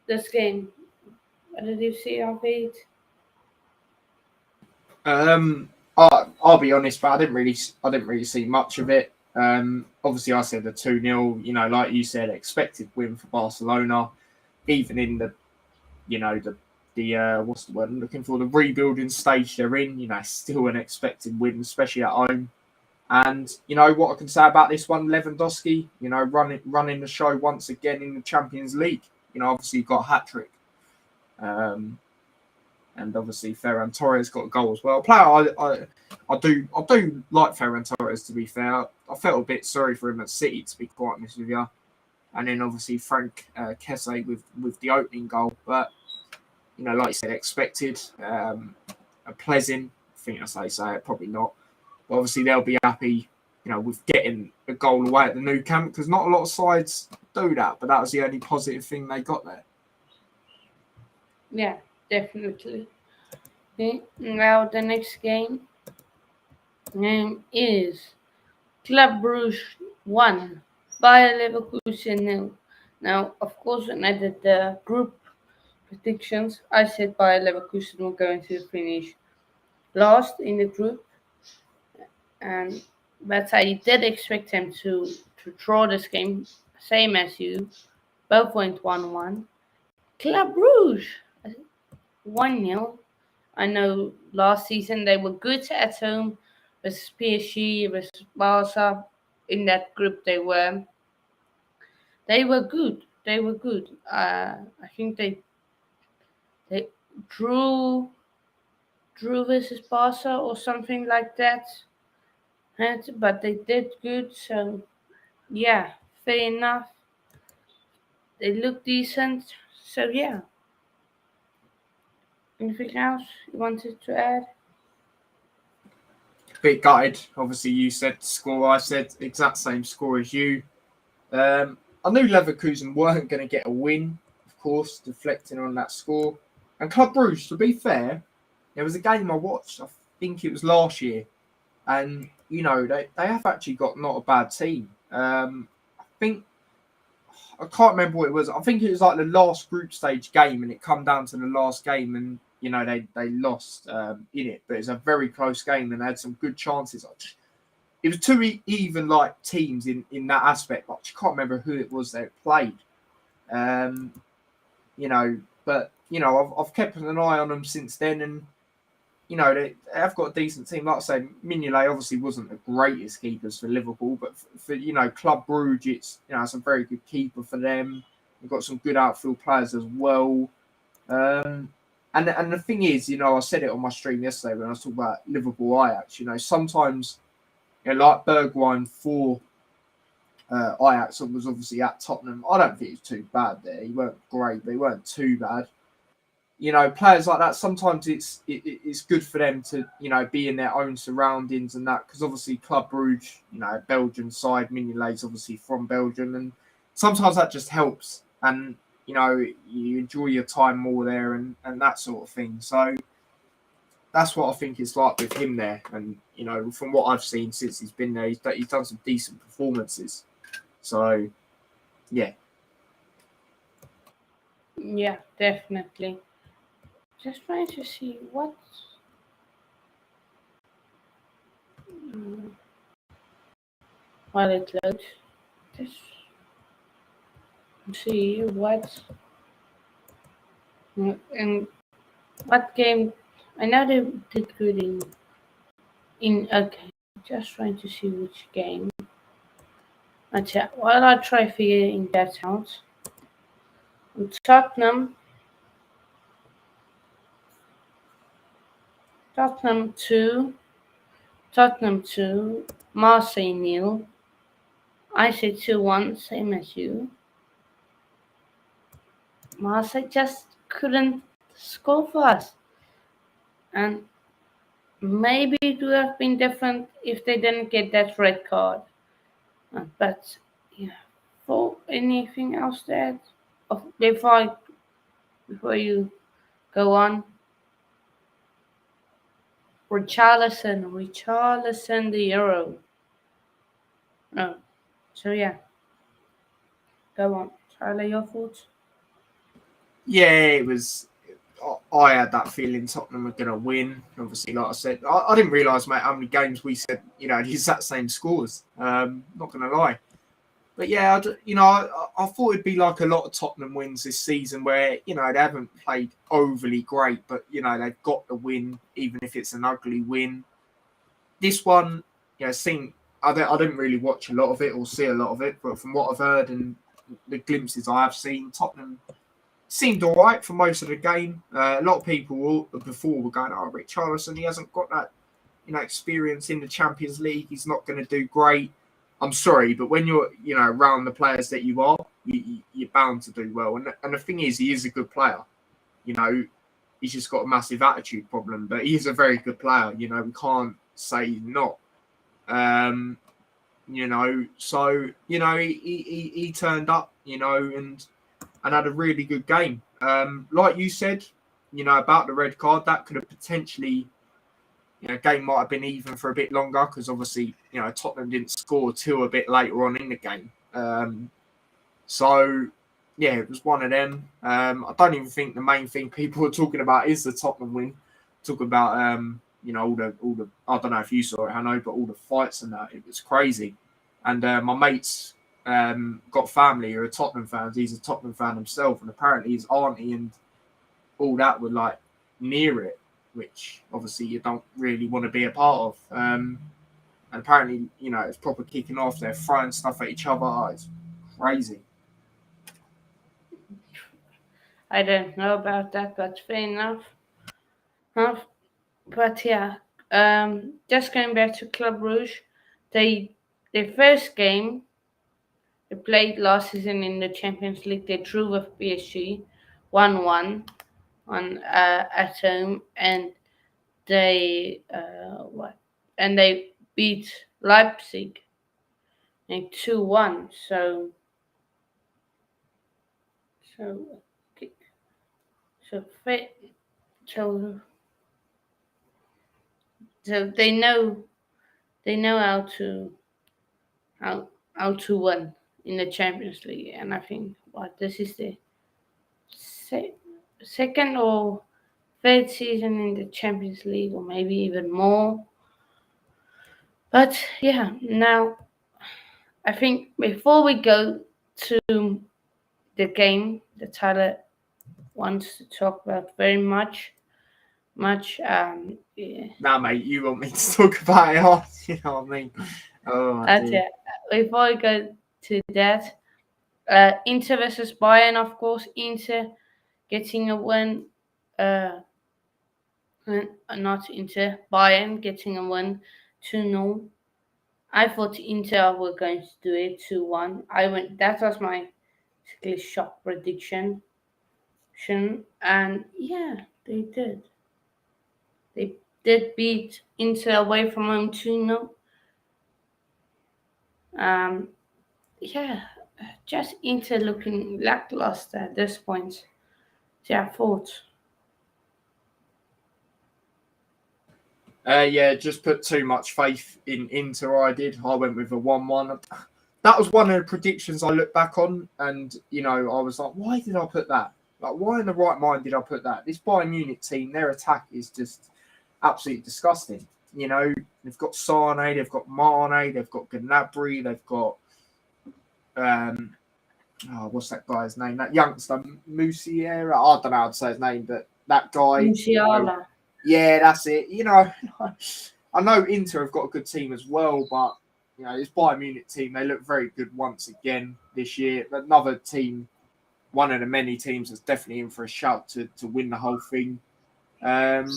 This game. What did you see of it? I'll be honest, but I didn't really see much of it. Obviously, I said a 2-0. Like you said, expected win for Barcelona, even in the what's the word I'm looking for, the rebuilding stage they're in. Still an expected win, especially at home. And what I can say about this one, Lewandowski, running the show once again in the Champions League. Obviously he got a hat trick. And obviously Ferran Torres got a goal as well. I do like Ferran Torres, to be fair. I felt a bit sorry for him at City, to be quite honest with you. And then obviously Frank Kesse with the opening goal. But like you said, expected. A pleasant. I think that's how you say it. Probably not. But obviously they'll be happy, with getting a goal away at the Nou Camp, because not a lot of sides do that. But that was the only positive thing they got there. Yeah, definitely. Okay, now the next game is Club Brugge 1, Bayer Leverkusen 0. Now, of course, when I did the group predictions, I said Bayer Leverkusen were going to finish last in the group, and but I did expect them to draw this game, same as you. Both went 1-1. Club Brugge 1-0. I know last season they were good at home with PSG, with Barca. In that group, they were good. They were good. I think they drew versus Barca or something like that. But they did good. So yeah, fair enough. They look decent. So yeah. Anything else you wanted to add? Bit gutted. Obviously, you said score. I said exact same score as you. I knew Leverkusen weren't going to get a win, of course, deflecting on that score. And Club Brugge, to be fair, there was a game I watched, I think it was last year, and they have actually got not a bad team. I think I can't remember what it was. I think it was like the last group stage game, and it come down to the last game, and they lost in it. But it's a very close game, and they had some good chances. It was two even like teams in that aspect, but I can't remember who it was that played. But I've kept an eye on them since then, and they have got a decent team. Like I say, Mignolet obviously wasn't the greatest keepers for Liverpool, but for Club Brugge, it's a very good keeper for them. They've got some good outfield players as well. And the thing is, I said it on my stream yesterday when I was talking about Liverpool Ajax. Sometimes, like Bergwijn for Ajax was obviously at Tottenham. I don't think he was too bad there. He weren't great, but he weren't too bad. Players like that, sometimes it's good for them to, be in their own surroundings and that, because obviously Club Brugge, Belgian side, Mignolet's obviously from Belgium, and sometimes that just helps, and, you enjoy your time more there and that sort of thing. So that's what I think it's like with him there. And, from what I've seen since he's been there, he's done some decent performances. So, yeah. Yeah, definitely. Just trying to see what. While it loads. Just see what. And what game. I know they did good in. Okay. Just trying to see which game. Okay, while I try figuring that out, Tottenham, Tottenham 2, Tottenham 2, Marseille nil. I say 2-1, same as you. Marseille just couldn't score for us. And maybe it would have been different if they didn't get that red card. But yeah, for anything else to add before you go on, Richarlison the Euro. No, so yeah, go on, Tyler, your thoughts. Yeah, it was. I had that feeling Tottenham were going to win. Obviously, like I said, I didn't realise, mate, how many games we said, the exact same scores. Not going to lie. But yeah, I thought it'd be like a lot of Tottenham wins this season where, they haven't played overly great, but, they've got the win, even if it's an ugly win. This one, I didn't really watch a lot of it or see a lot of it, but from what I've heard and the glimpses I have seen, Tottenham seemed all right for most of the game. A lot of people before were going, Richarlison, he hasn't got that, experience in the Champions League. He's not going to do great. I'm sorry, but when you're, around the players that you are, you're bound to do well. And the thing is, he is a good player. He's just got a massive attitude problem, but he's a very good player. We can't say he's not. So, he turned up, and had a really good game. Like you said, about the red card, that could have potentially, game might have been even for a bit longer because obviously, Tottenham didn't score till a bit later on in the game. So, yeah, it was one of them. I don't even think the main thing people are talking about is the Tottenham win. Talking about, all the I don't know if you saw it, I know, but all the fights and that, it was crazy. And my mates got family who are Tottenham fans. He's a Tottenham fan himself, and apparently his auntie and all that were like near it, which obviously you don't really want to be a part of. And apparently, it's proper kicking off. They're throwing stuff at each other. It's crazy. I don't know about that, but fair enough. But yeah, just going back to Club Rouge, their first game they played last season in the Champions League. They drew with PSG, 1-1 at home, and they they beat Leipzig 2-1. So so so so so they know how to win in the Champions League, and I think this is the second or third season in the Champions League, or maybe even more. But yeah, now I think before we go to the game that Tyler wants to talk about very much. Yeah. Nah, mate, you want me to talk about it? You know what I mean? Oh, dear. Before we go to that, Inter versus Bayern, of course. Inter getting a win. Not Inter. Bayern getting a win 2-0. I thought Inter were going to do it 2-1. That was my shock prediction. And yeah, they did. They did beat Inter away from home 2-0. Yeah, just Inter looking lackluster at this point. Their thoughts. Yeah, just put too much faith in Inter. I did. I went with a 1-1. That was one of the predictions I look back on, and I was like, why did I put that? Like, why in the right mind did I put that? This Bayern Munich team, their attack is just absolutely disgusting. They've got Sane, they've got Mane, they've got Gnabry, they've got what's that guy's name? That youngster, Musiala. I don't know how to say his name, but that guy. Musiala. Yeah, that's it. I know Inter have got a good team as well, but this Bayern Munich team, they look very good once again this year. Another team, one of the many teams that's definitely in for a shout to win the whole thing. And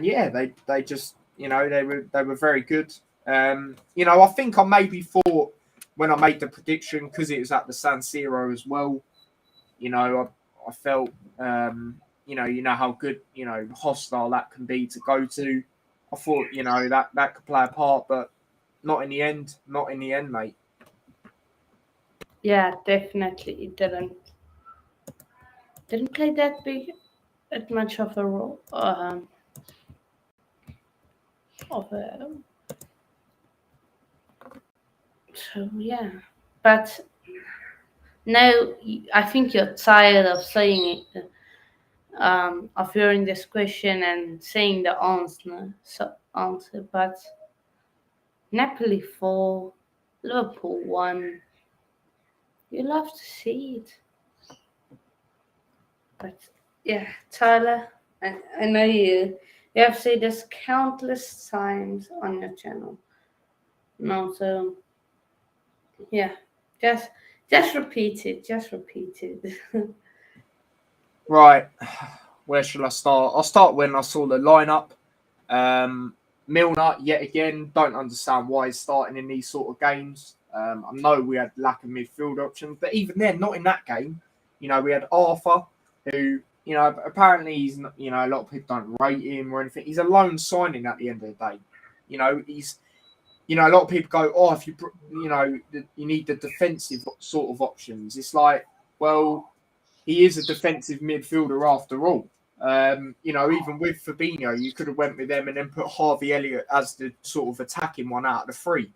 yeah, they just, they were very good. I think I maybe thought when I made the prediction, because it was at the San Siro as well, I felt, how good, hostile that can be to go to. I thought, that could play a part, but not in the end. Not in the end, mate. Yeah, definitely it didn't play that much of a role. Of a So yeah, but now I think you're tired of saying it, of hearing this question and saying the answer. But Napoli 4, Liverpool 1. You love to see it, but yeah, Tyler, I know you have said this countless times on your channel. No, so yeah, just repeat it. Just repeat it. Right, where shall I start? I'll start when I saw the lineup. Milner, yet again, don't understand why he's starting in these sort of games. I know we had lack of midfield options, but even then, not in that game. We had Arthur, who, apparently he's not, a lot of people don't rate him or anything. He's a lone signing at the end of the day. He's, a lot of people go, oh, if you need the defensive sort of options. It's like, well, he is a defensive midfielder after all. Even with Fabinho, you could have went with them and then put Harvey Elliott as the sort of attacking one out of the three.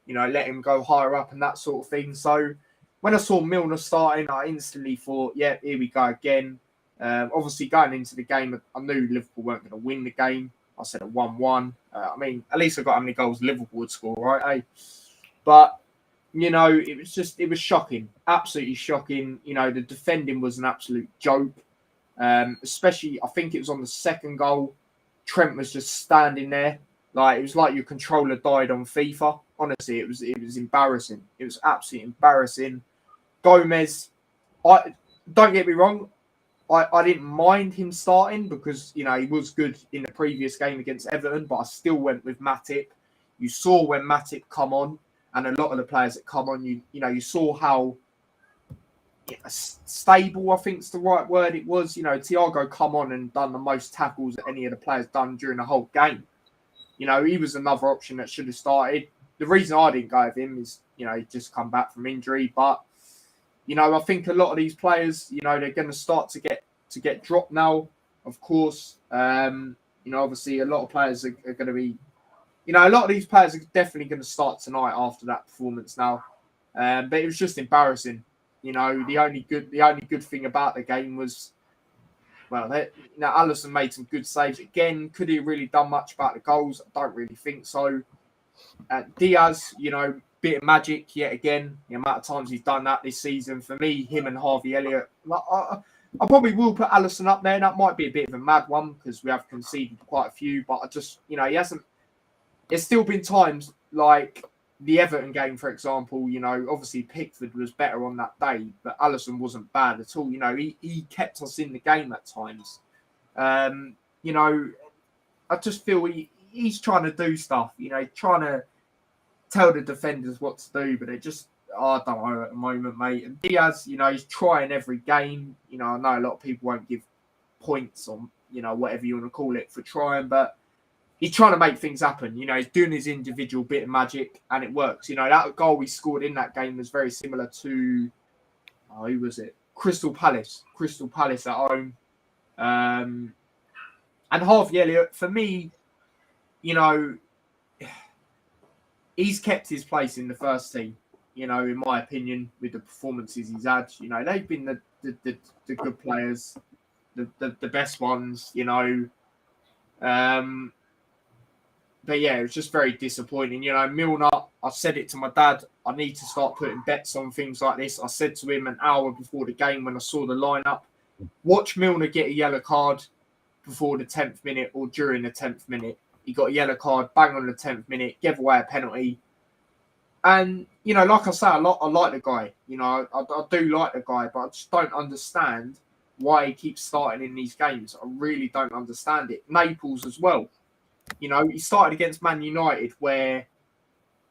Let him go higher up and that sort of thing. So when I saw Milner starting, I instantly thought, yeah, here we go again. Obviously, going into the game, I knew Liverpool weren't going to win the game. I said a 1-1. At least I got how many goals Liverpool would score, right? But it was shocking, absolutely shocking. The defending was an absolute joke. Especially, I think it was on the second goal. Trent was just standing there, it was like your controller died on FIFA. Honestly, it was embarrassing. It was absolutely embarrassing. Gomez, don't get me wrong, I didn't mind him starting because he was good in the previous game against Everton, but I still went with Matip. You saw when Matip come on, and a lot of the players that come on, you saw how stable, I think is the right word it was. Thiago come on and done the most tackles that any of the players done during the whole game. He was another option that should have started. The reason I didn't go with him is, he just come back from injury. But, I think a lot of these players, they're going to start to get dropped now, of course. Obviously a lot of players are going to be, a lot of these players are definitely going to start tonight after that performance now. But it was just embarrassing. The only good thing about the game was, Alisson made some good saves. Again, could he have really done much about the goals? I don't really think so. Diaz, bit of magic yet again. The amount of times he's done that this season. For me, him and Harvey Elliott, I probably will put Alisson up there. That might be a bit of a mad one because we have conceded quite a few. But I just, he hasn't. There's still been times like the Everton game, for example, obviously Pickford was better on that day, but Alisson wasn't bad at all. He kept us in the game at times. I just feel he's trying to do stuff, trying to tell the defenders what to do, but it just, I don't know at the moment, mate. And Diaz, he's trying every game. I know a lot of people won't give points on, whatever you want to call it for trying, but he's trying to make things happen. He's doing his individual bit of magic, and it works. That goal we scored in that game was very similar to, who was it? Crystal Palace at home. And Harvey Elliott, for me, he's kept his place in the first team, in my opinion, with the performances he's had. They've been the good players, the best ones, But yeah, it was just very disappointing. Milner, I said it to my dad, I need to start putting bets on things like this. I said to him an hour before the game when I saw the lineup, watch Milner get a yellow card before the 10th minute or during the 10th minute. He got a yellow card, bang on the 10th minute, gave away a penalty. And, you know, like I say, I like the guy. You know, I do like the guy, but I just don't understand why he keeps starting in these games. I really don't understand it. Naples as well. You know, he started against Man United, where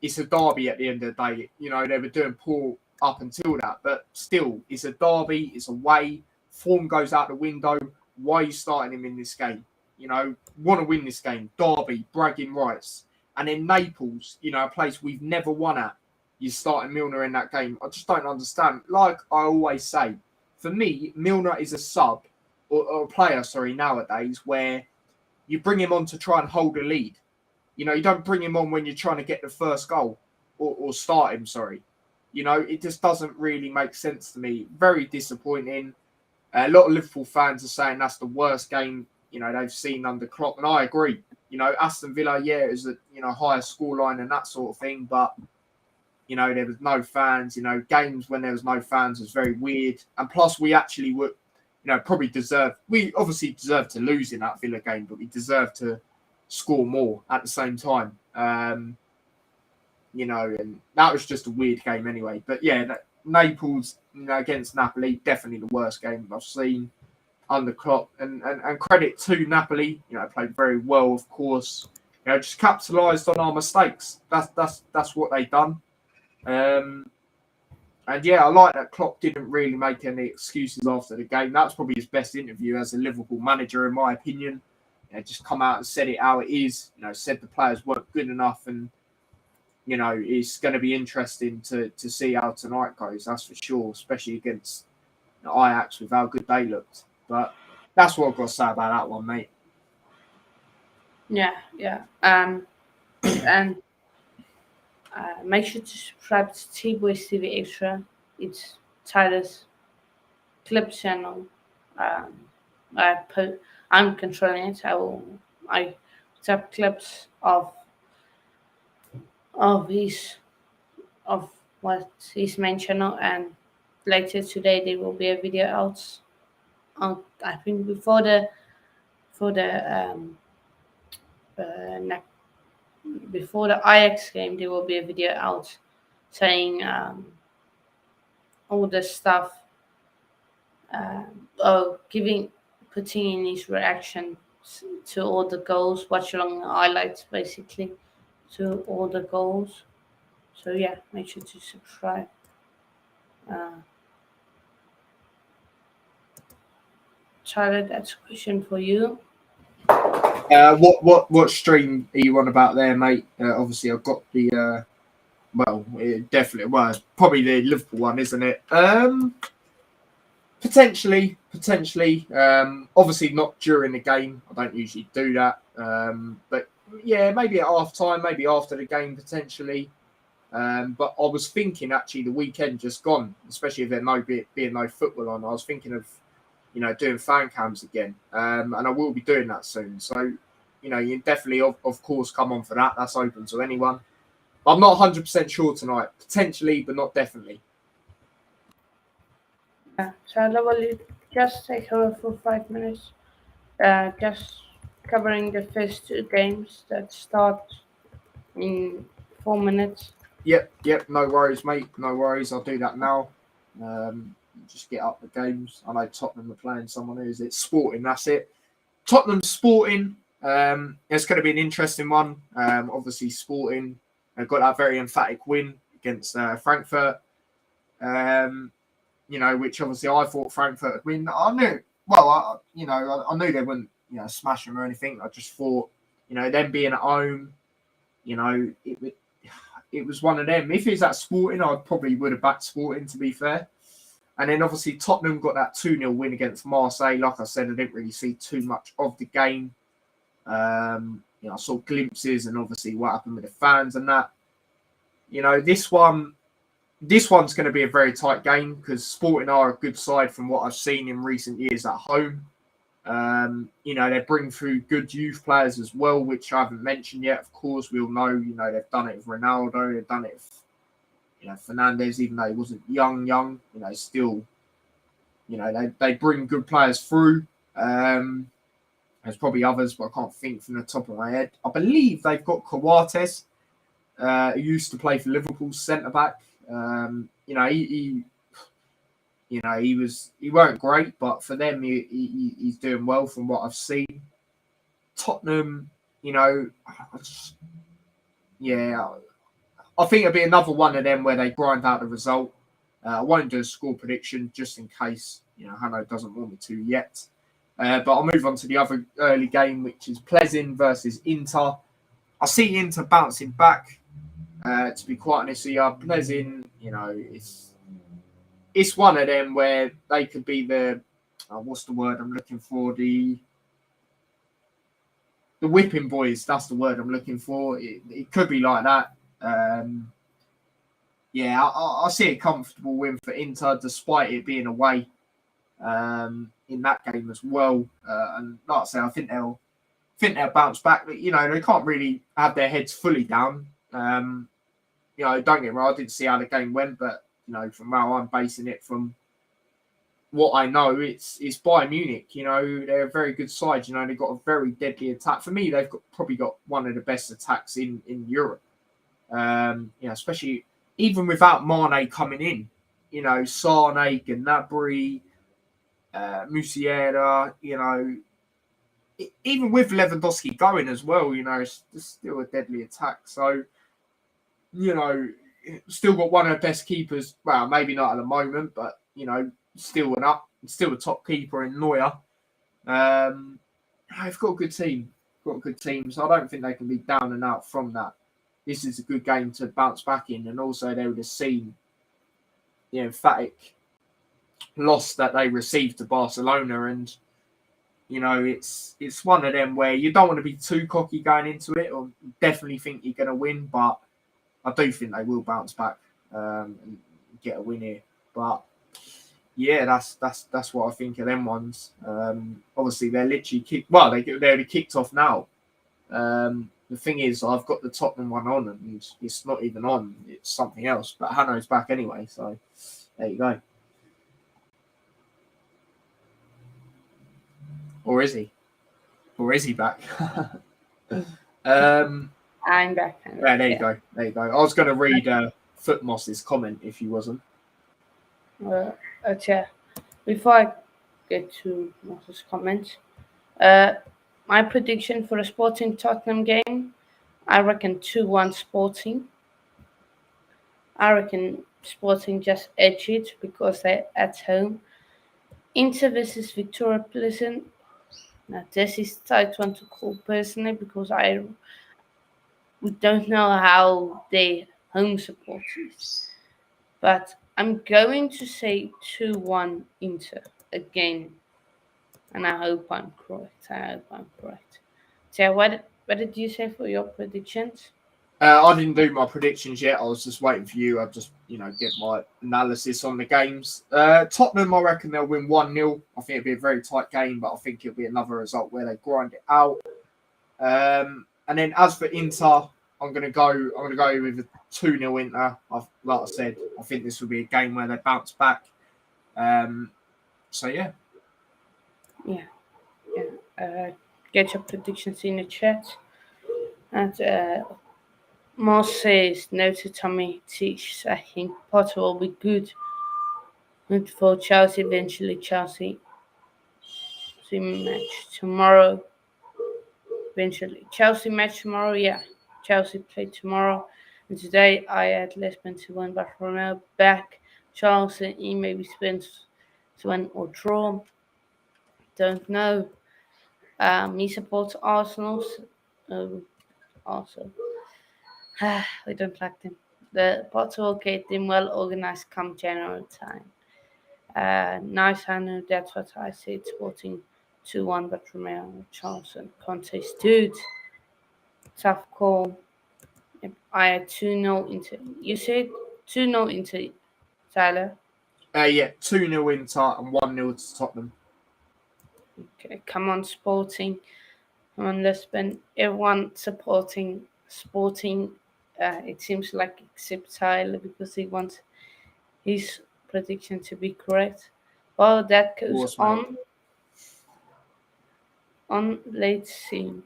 it's a derby at the end of the day. You know, they were doing poor up until that, but still, it's a derby, it's away, form goes out the window. Why are you starting him in this game? You know, want to win this game, derby, bragging rights. And in Naples, you know, a place we've never won at, you're starting Milner in that game. I just don't understand. Like I always say, for me, Milner is a sub, or a player, sorry, nowadays, where you bring him on to try and hold a lead. You know, you don't bring him on when you're trying to get the first goal or start him, sorry. You know, it just doesn't really make sense to me. Very disappointing. A lot of Liverpool fans are saying that's the worst game, you know, they've seen under Klopp, and I agree. You know, Aston Villa, yeah, is a, you know, higher scoreline and that sort of thing, but, you know, there was no fans. You know, games when there was no fans was very weird. And plus, we actually were, you know, we obviously deserved to lose in that Villa game, but we deserved to score more at the same time. You know, and that was just a weird game anyway. But yeah, Naples, you know, against Napoli, definitely the worst game I've seen under Klopp. And credit to Napoli, you know, played very well, of course. You know, just capitalised on our mistakes. That's what they done. And yeah, I like that Klopp didn't really make any excuses after the game. That's probably his best interview as a Liverpool manager, in my opinion. You know, just come out and said it how it is. You know, said the players weren't good enough, and you know, it's going to be interesting to see how tonight goes. That's for sure, especially against Ajax with how good they looked. But that's what I've got to say about that one, mate. Yeah, yeah. And make sure to subscribe to T-Boys TV Extra. It's Tyler's clip channel. Um, I'm controlling it. I put up clips of his of what his main channel, and later today there will be a video out. I think for the uh, before the Ajax game, there will be a video out saying all the stuff, putting in his reaction to all the goals, watch along highlights basically to all the goals. So yeah, make sure to subscribe. Uh, Tyler, that's a question for you. What stream are you on about there, mate? Obviously, I've got the well, it definitely was probably the Liverpool one, isn't it? Potentially. Obviously, not during the game. I don't usually do that. But yeah, maybe at half time, maybe after the game, potentially. But I was thinking actually the weekend just gone, especially if there being no football on. I was thinking of, you know, doing fan cams again, and I will be doing that soon. So, you know, you definitely, of course, come on for that. That's open to anyone. I'm not 100% sure tonight. Potentially, but not definitely. Yeah, Tyler, will you just take over for 5 minutes? Just covering the first two games that start in 4 minutes. Yep. No worries, mate. No worries. I'll do that now. Just get up the games. I know Tottenham are playing someone. Who is it? Sporting. That's it. Tottenham Sporting. It's going to be an interesting one. Obviously, Sporting got that very emphatic win against Frankfurt. You know, which obviously I thought Frankfurt would win. I knew. Well, I knew they wouldn't, you know, smash them or anything. I just thought, you know, them being at home, you know, it was one of them. If it was at Sporting, I probably would have backed Sporting, to be fair. And then obviously Tottenham got that 2-0 win against Marseille. Like I said, I didn't really see too much of the game. You know, I saw glimpses and obviously what happened with the fans and that. You know, this one's going to be a very tight game because Sporting are a good side from what I've seen in recent years at home. You know, they bring through good youth players as well, which I haven't mentioned yet. Of course, we all know, you know, they've done it with Ronaldo, they've done it with, you know, Fernandes, even though he wasn't young, you know, still, you know, they bring good players through. There's probably others, but I can't think from the top of my head. I believe they've got Coates, who used to play for Liverpool's centre back. He he weren't great, but for them he's doing well from what I've seen. Tottenham, I think it'll be another one of them where they grind out the result. I won't do a score prediction just in case Hanno doesn't want me to yet. But I'll move on to the other early game, which is Plzeň versus Inter. I see Inter bouncing back. To be quite honest with you, Plzeň, it's one of them where they could be the what's the word I'm looking for? The whipping boys. That's the word I'm looking for. It could be like that. I see a comfortable win for Inter, despite it being away in that game as well. And like I say, I think they'll bounce back. They can't really have their heads fully down. Don't get me wrong, I didn't see how the game went, but from how I'm basing it from what I know, it's Bayern Munich. They're a very good side. They've got a very deadly attack. For me, they've probably got one of the best attacks in Europe. Especially even without Mane coming in. Sane, Gnabry, Musiala. Even with Lewandowski going as well, it's still a deadly attack. So, still got one of the best keepers. Well, maybe not at the moment, but still a top keeper in Neuer. They've got a good team. So I don't think they can be down and out from that. This is a good game to bounce back in, and also they would have seen the emphatic loss that they received to Barcelona, and it's one of them where you don't want to be too cocky going into it, or definitely think you're going to win, but I do think they will bounce back and get a win here. But yeah, that's what I think of them ones. Obviously, they're literally they're already kicked off now. The thing is, I've got the Tottenham one on, and it's not even on. It's something else. But Hanno's back anyway, so there you go. Or is he? Or is he back? I'm back. Yeah, there you go. I was going to read Footmoss's comment if he wasn't. Before I get to Moss's comment, my prediction for a Sporting Tottenham game, I reckon 2-1 Sporting. I reckon Sporting just edge it because they're at home. Inter versus Victoria Plzeň. Now, this is a tight one to call personally because we don't know how their home support is. But I'm going to say 2-1 Inter again. And I hope I'm correct. So what did you say for your predictions? I didn't do my predictions yet. I was just waiting for you. I just, get my analysis on the games. Tottenham, I reckon they'll win 1-0. I think it'll be a very tight game, but I think it'll be another result where they grind it out. And then as for Inter, I'm gonna go with a 2-0 Inter. Like I said, I think this will be a game where they bounce back. So yeah. Get your predictions in the chat. And Moss says no to Tommy Teach. I think Potter will be good for Chelsea. Eventually, Chelsea match tomorrow. Yeah. Chelsea play tomorrow. And today I had Lisbon to win, but Romeo back. Chelsea, he maybe spends to win or draw. Don't know. He supports Arsenal. Also, we don't like them. The Potter will get them well organized come January time. Nice, I know that's what I said. Sporting 2-1, but Romeo, Charleston, Conte's dude. Tough call. I had 2-0 Inter. You said 2-0 Inter, Tyler? 2-0 Inter and 1-0 to Tottenham. Okay, come on, Sporting. Come on, Lisbon. Everyone supporting Sporting. It seems like except Tyler because he wants his prediction to be correct. Well, that goes on. Let's see.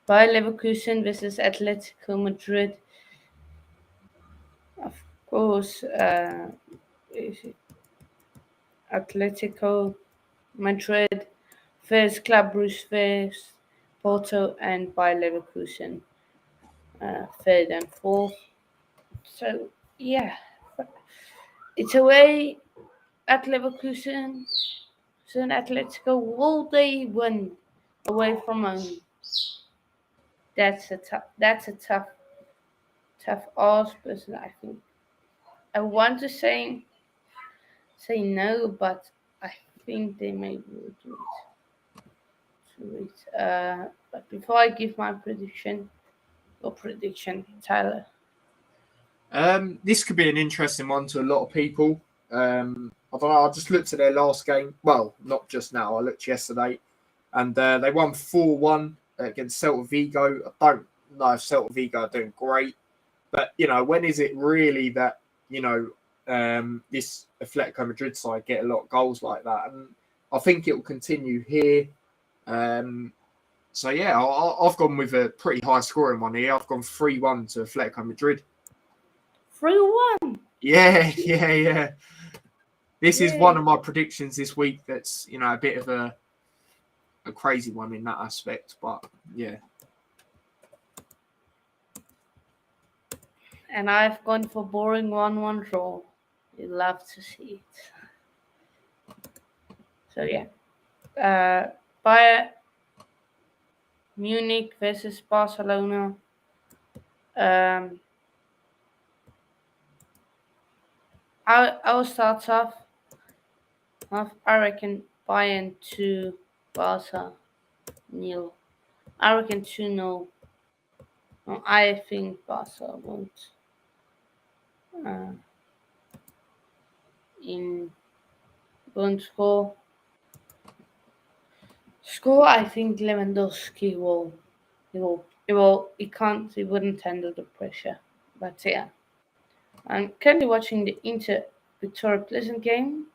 Bayer Leverkusen versus Atletico Madrid. course, is it Atletico Madrid, first Club Brugge first, Porto and Bayer Leverkusen third and fourth. So yeah, it's away at Leverkusen. So Atletico, will they win away from home? That's a tough ask. But I think I want to say no, but I think they may do it. But before I give my prediction, your prediction, Tyler. This could be an interesting one to a lot of people. I don't know. I just looked at their last game. Well, not just now. I looked yesterday, and they won 4-1 against Celta Vigo. I don't know if Celta Vigo are doing great, but when is it really that this Atletico Madrid side get a lot of goals like that? And I think it will continue here. So yeah, I've gone with a pretty high scoring one here. I've gone 3-1 to Atletico Madrid. 3-1. Yeah. This is Yeah. one of my predictions this week. That's a bit of a crazy one in that aspect, but yeah. And I've gone for boring 1-1 draw. You love to see it. So yeah, Bayern Munich versus Barcelona. I'll start off. I reckon Bayern 2, Barca 0. I reckon 2-0. I think Barca won't. Won't score. I think Lewandowski will. He wouldn't handle the pressure. But yeah, I'm currently watching the Inter Victoria Pleasant game.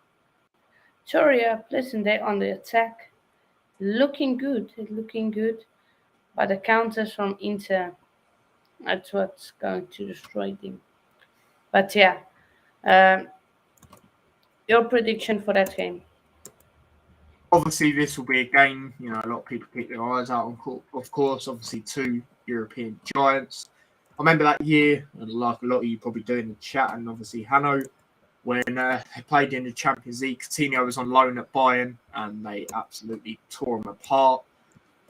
Victoria Pleasant, they on the attack, looking good. But the counters from Inter, that's what's going to destroy them. But yeah, your prediction for that game? Obviously, this will be a game. A lot of people keep their eyes out on. Of course, obviously, two European giants. I remember that year, and like a lot of you probably do in the chat, and obviously Hanno, when they played in the Champions League. Coutinho was on loan at Bayern, and they absolutely tore him apart.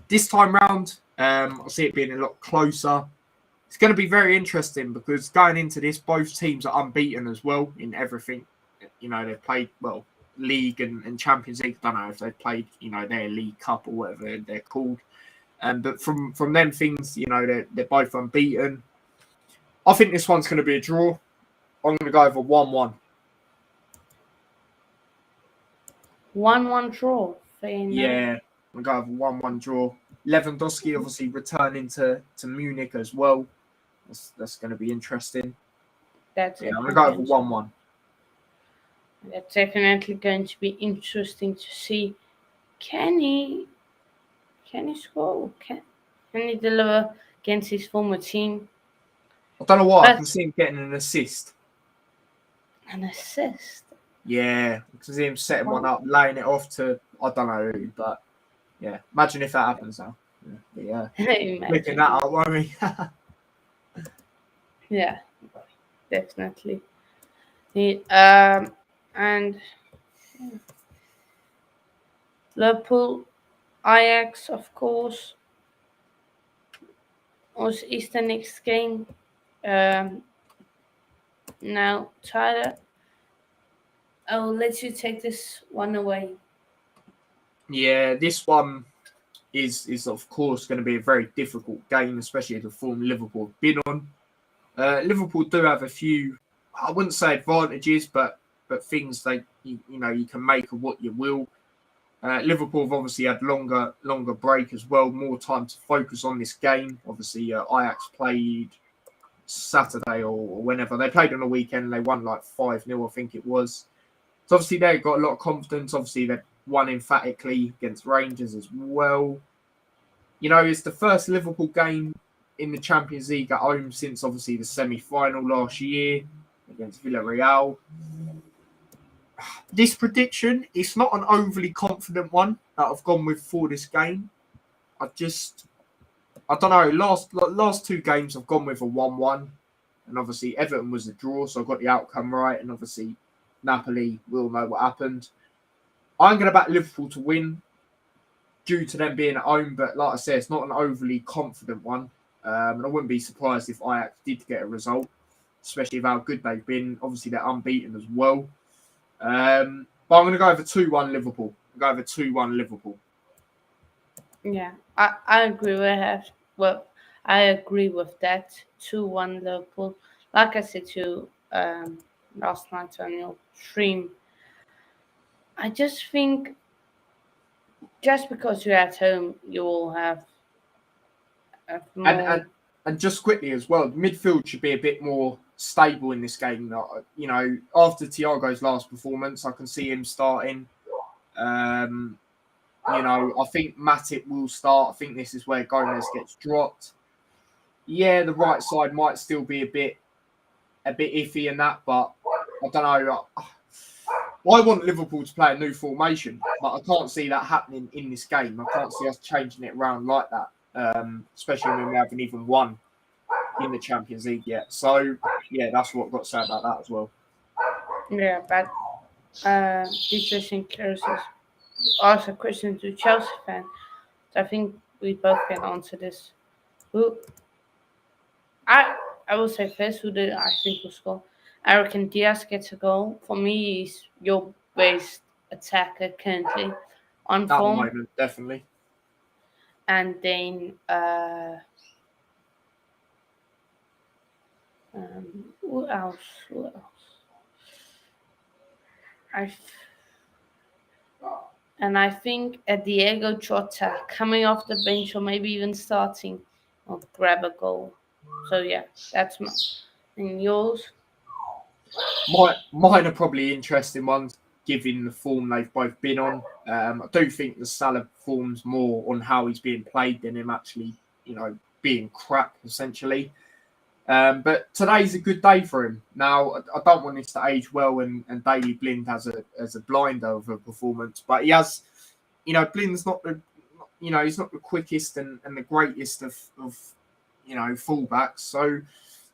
This time round, I see it being a lot closer. It's going to be very interesting because going into this, both teams are unbeaten as well in everything. They've played, League and Champions League. I don't know if they've played, their League Cup or whatever they're called. But from them things, they're both unbeaten. I think this one's going to be a draw. I'm going to go over 1-1. 1-1 draw. Yeah, I'm going to go over 1-1 draw. Lewandowski obviously returning to Munich as well. That's going to be interesting. I'm going to go over 1-1. That's definitely going to be interesting to see. Can he score? Can he deliver against his former team? I don't know why. I can see him getting an assist. An assist? Yeah, I can see him setting one up, laying it off to, I don't know who, but yeah. Imagine if that happens now. Yeah. Looking that up, won't we? Yeah, definitely. And Liverpool, Ajax, of course, is the next game. Now, Tyler, I will let you take this one away. Yeah, this one is of course going to be a very difficult game, especially the form Liverpool have been on. Liverpool do have a few, I wouldn't say advantages, but things you can make of what you will. Liverpool have obviously had longer break as well, more time to focus on this game. Obviously, Ajax played Saturday or whenever. They played on the weekend. They won like 5-0, I think it was. So obviously they've got a lot of confidence. Obviously they've won emphatically against Rangers as well. It's the first Liverpool game in the Champions League at home since obviously the semi-final last year. against Villarreal. This prediction, it's not an overly confident one that I've gone with for this game. I don't know. Last two games, I've gone with a 1-1. And obviously, Everton was a draw, so I got the outcome right. And obviously, Napoli will know what happened. I'm going to back Liverpool to win due to them being at home. But like I said, it's not an overly confident one. And I wouldn't be surprised if Ajax did get a result, especially with how good they've been. Obviously, they're unbeaten as well. But I'm going to go over 2-1 Liverpool. Yeah, I agree with that. Well, I agree with that. 2-1 Liverpool. Like I said to last night on your stream, I just think just because you're at home, you will have And, more. and and just quickly as well, midfield should be a bit more stable in this game. You know, after Thiago's last performance, I can see him starting. You know, I think Matip will start. I think this is where Gomez gets dropped. Yeah, the right side might still be a bit iffy in that, but I don't know. I want Liverpool to play a new formation, but I can't see that happening in this game. I can't see us changing it around like that, especially when we haven't even won in the Champions League yet. So, yeah, that's what I've got to say about that as well. Yeah, but interesting curiosities. Ask a question to Chelsea fan. So I think we both can answer this. Who I will say first who did I think will score. I reckon Diaz gets a goal. For me, he's your best attacker currently on At the form. moment, definitely. And then who else? I think a Diego Jota coming off the bench or maybe even starting will grab a goal. So yeah, that's my. And yours? Mine are probably interesting ones, given the form they've both been on. I do think the Salah form's more on how he's being played than him actually, you know, being crap, essentially. But today's a good day for him. Now, I don't want this to age well, and Daley Blind has a blinder of a performance, but he has, you know, Blind's not the, you know, he's not the quickest and the greatest of you know, fullbacks. So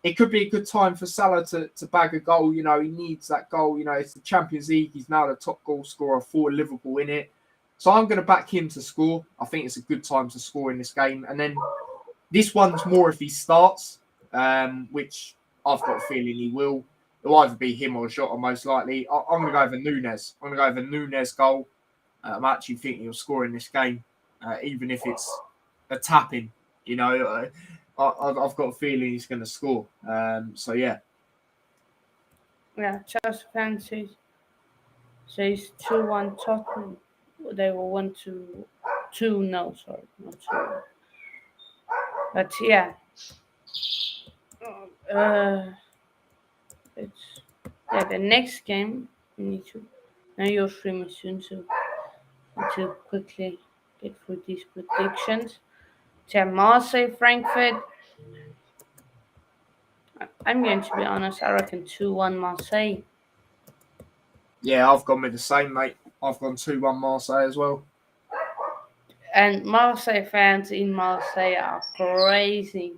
it could be a good time for Salah to bag a goal. You know, he needs that goal. You know, it's the Champions League. He's now the top goal scorer for Liverpool in it. So I'm going to back him to score. I think it's a good time to score in this game. And then this one's more if he starts, which I've got a feeling he will. It'll either be him or Jota, most likely. I'm going to go over Nunes. I'm going to go over Nunes goal. I'm actually thinking he'll score in this game, even if it's a tapping. You know, I've got a feeling he's going to score. So, yeah. Yeah, Chelsea fan says 2-1 Tottenham. They will want to 2 no, sorry, not 2. But yeah. It's the next game we need to now your stream is soon, so need to quickly get through these predictions. So Marseille Frankfurt. I'm going to be honest, I reckon 2-1 Marseille. Yeah, I've gone with the same, mate. I've gone 2-1 Marseille as well. And Marseille fans in Marseille are crazy.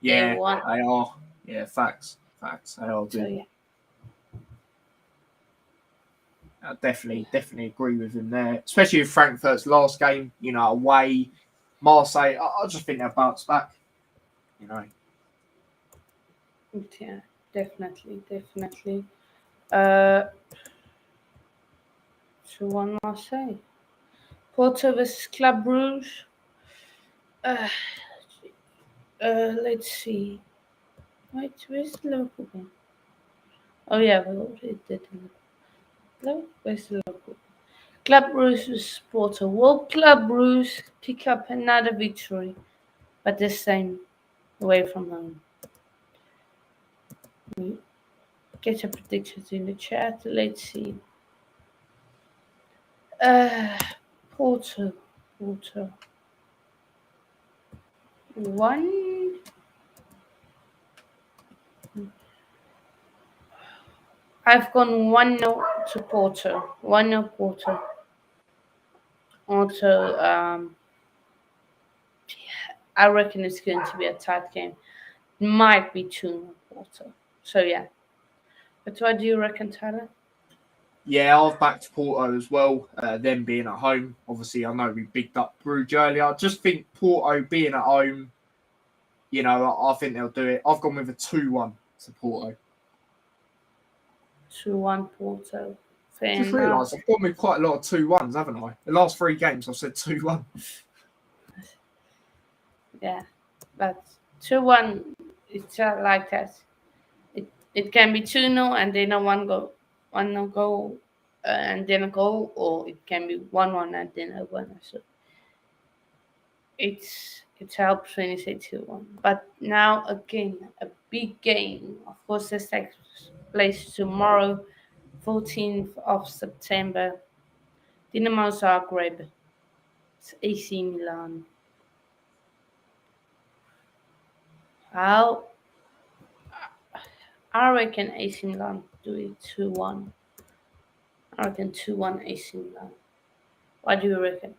Yeah, they are. Yeah, facts. They are good. So, yeah. I definitely agree with him there. Especially with Frankfurt's last game, you know, away. Marseille, I just think they'll bounce back. You know. Yeah, definitely. 2-1 Marseille. Porto vs Club Brugge. Let's see. Wait, where's the Liverpool game? Oh yeah, we already did. No, where's the Liverpool? Club Brugge vs Porto. Will Club Brugge pick up another victory, but this time away from home? Get your predictions in the chat. Let's see. Porto. 1. I've gone 1-0 to Porto. 1-0 Porto. Also, I reckon it's going to be a tight game. It might be 2-0 Porto. So, yeah. But what do you reckon, Tyler? Yeah, I've backed Porto as well, them being at home. Obviously, I know we bigged up Bruges earlier. I just think Porto being at home, I think they'll do it. I've gone with a 2-1 to Porto. 2-1 Porto. Fair Just enough. realised I've gone with quite a lot of 2-1s, haven't I? The last 3 games, I've said 2-1. Yeah. But 2-1, it's like that. It can be 2-0 and then a 1 goal, and then a goal, or it can be 1-1 and then a winner. So it helps when you say 2-1. But now again, a big game. Of course, this takes place tomorrow, 14th of September. Dinamo Zagreb. It's AC Milan. How I reckon AC Milan do it 2-1. I reckon 2-1 AC Milan. What do you reckon?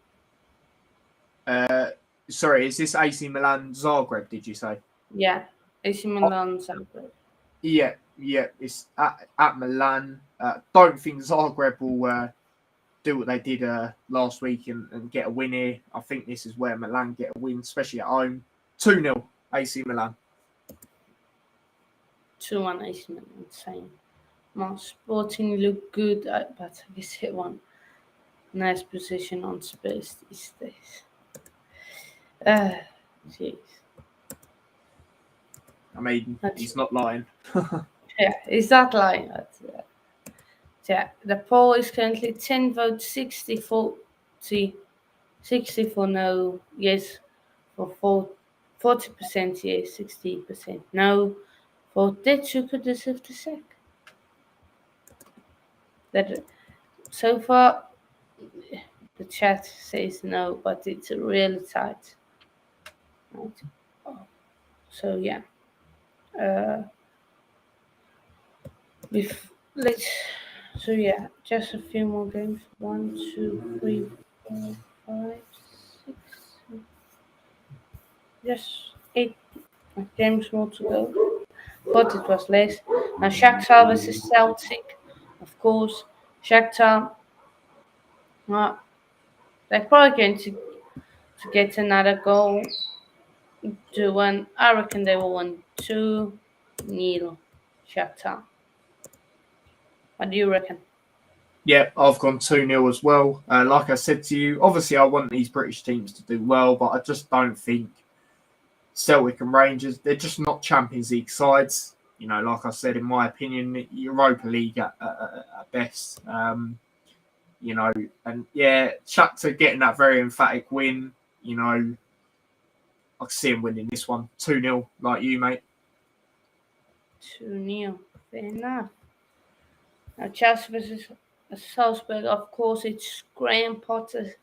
Sorry, is this AC Milan Zagreb, did you say? Yeah, AC Milan Zagreb. Yeah, it's at Milan. Don't think Zagreb will do what they did last week and get a win here. I think this is where Milan get a win, especially at home. 2-0 AC Milan. 2-1 AC Milan. Same. More Sporting look good, but I guess it won. Nice position on Spurs these days. Jeez. I mean, he's not lying. Yeah, is that lying? Yeah, the poll is currently 10 votes, 60 for no, yes, for 40% yes, 60% no. For Tetsuko deserve the sack. That so far the chat says no, but it's really tight. Right. So yeah. Let's. So yeah, just a few more games. 1, 2, 3, 4, 5, 6. Just 8 games more to go. Thought it was less. Now Shakhtar versus Celtic, of course. Shakhtar, they're probably going to get another goal. To win, I reckon they will win 2-0. Shakhtar. What do you reckon? Yeah, I've gone 2-0 as well. Like I said to you, obviously I want these British teams to do well, but I just don't think Celtic and Rangers, they're just not Champions League sides. Like I said, in my opinion, Europa League at best. And yeah, Shakhtar getting that very emphatic win. I can see him winning this one 2-0, like you, mate. 2-0. Fair enough. Now Chelsea versus Salzburg, of course, it's Graham Potter's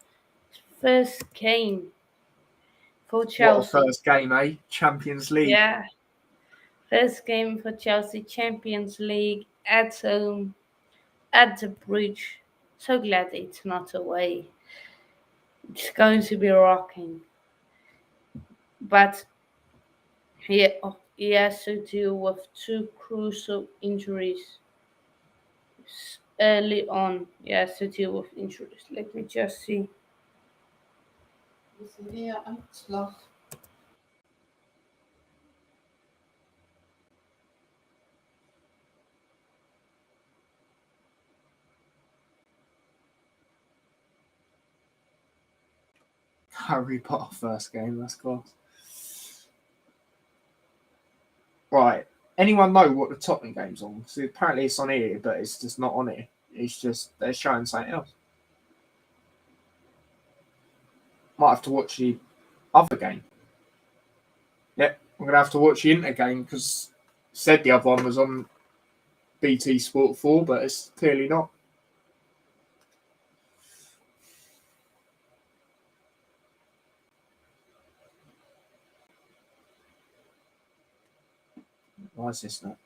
first game for What a Chelsea. first game, eh? Champions League. Yeah, first game for Chelsea, Champions League at home, at the bridge. So glad it's not away. It's going to be rocking. But he has to deal with 2 crucial injuries early on. He has to deal with injuries. Let me just see. Harry Potter first game, that's class. Right. Anyone know what the Tottenham game's on? Because apparently it's on here, but it's just not on here. It's just they're showing something else. Might have to watch the other game. Yep, I'm gonna have to watch the Inter game because said the other one was on BT Sport 4, but it's clearly not. Why is this not?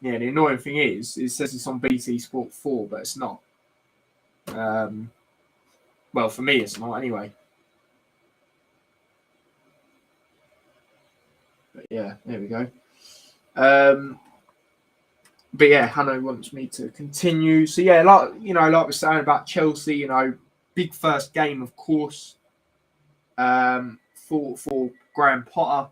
Yeah, the annoying thing is, it says it's on BT Sport 4, but it's not. Well, for me, it's not anyway. But yeah, there we go. But yeah, Hanno wants me to continue. So yeah, like we're saying about Chelsea, big first game, of course, for Graham Potter.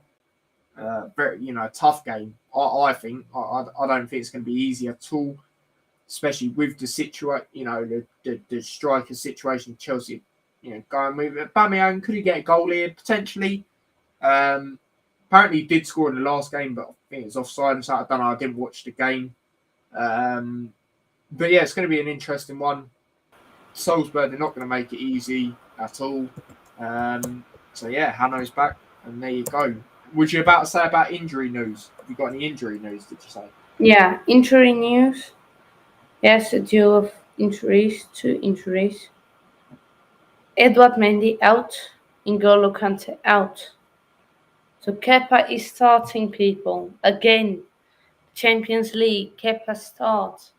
Very, tough game. I think. I don't think it's going to be easy at all, especially with the situation. The striker situation. Chelsea, going with it. Aubameyang, could he get a goal here potentially? Apparently he did score in the last game, but I think it's offside. So I don't know. I didn't watch the game. But yeah, it's going to be an interesting one. Salzburg, they're not going to make it easy at all. So yeah, Hanno's back, and there you go. Was you about to say about injury news? Have you got any injury news, did you say? Yeah, injury news. Yes, a deal of injuries, 2 injuries. Edward Mendy out, N'Golo Kante out. So Kepa is starting, people. Again, Champions League, Kepa starts.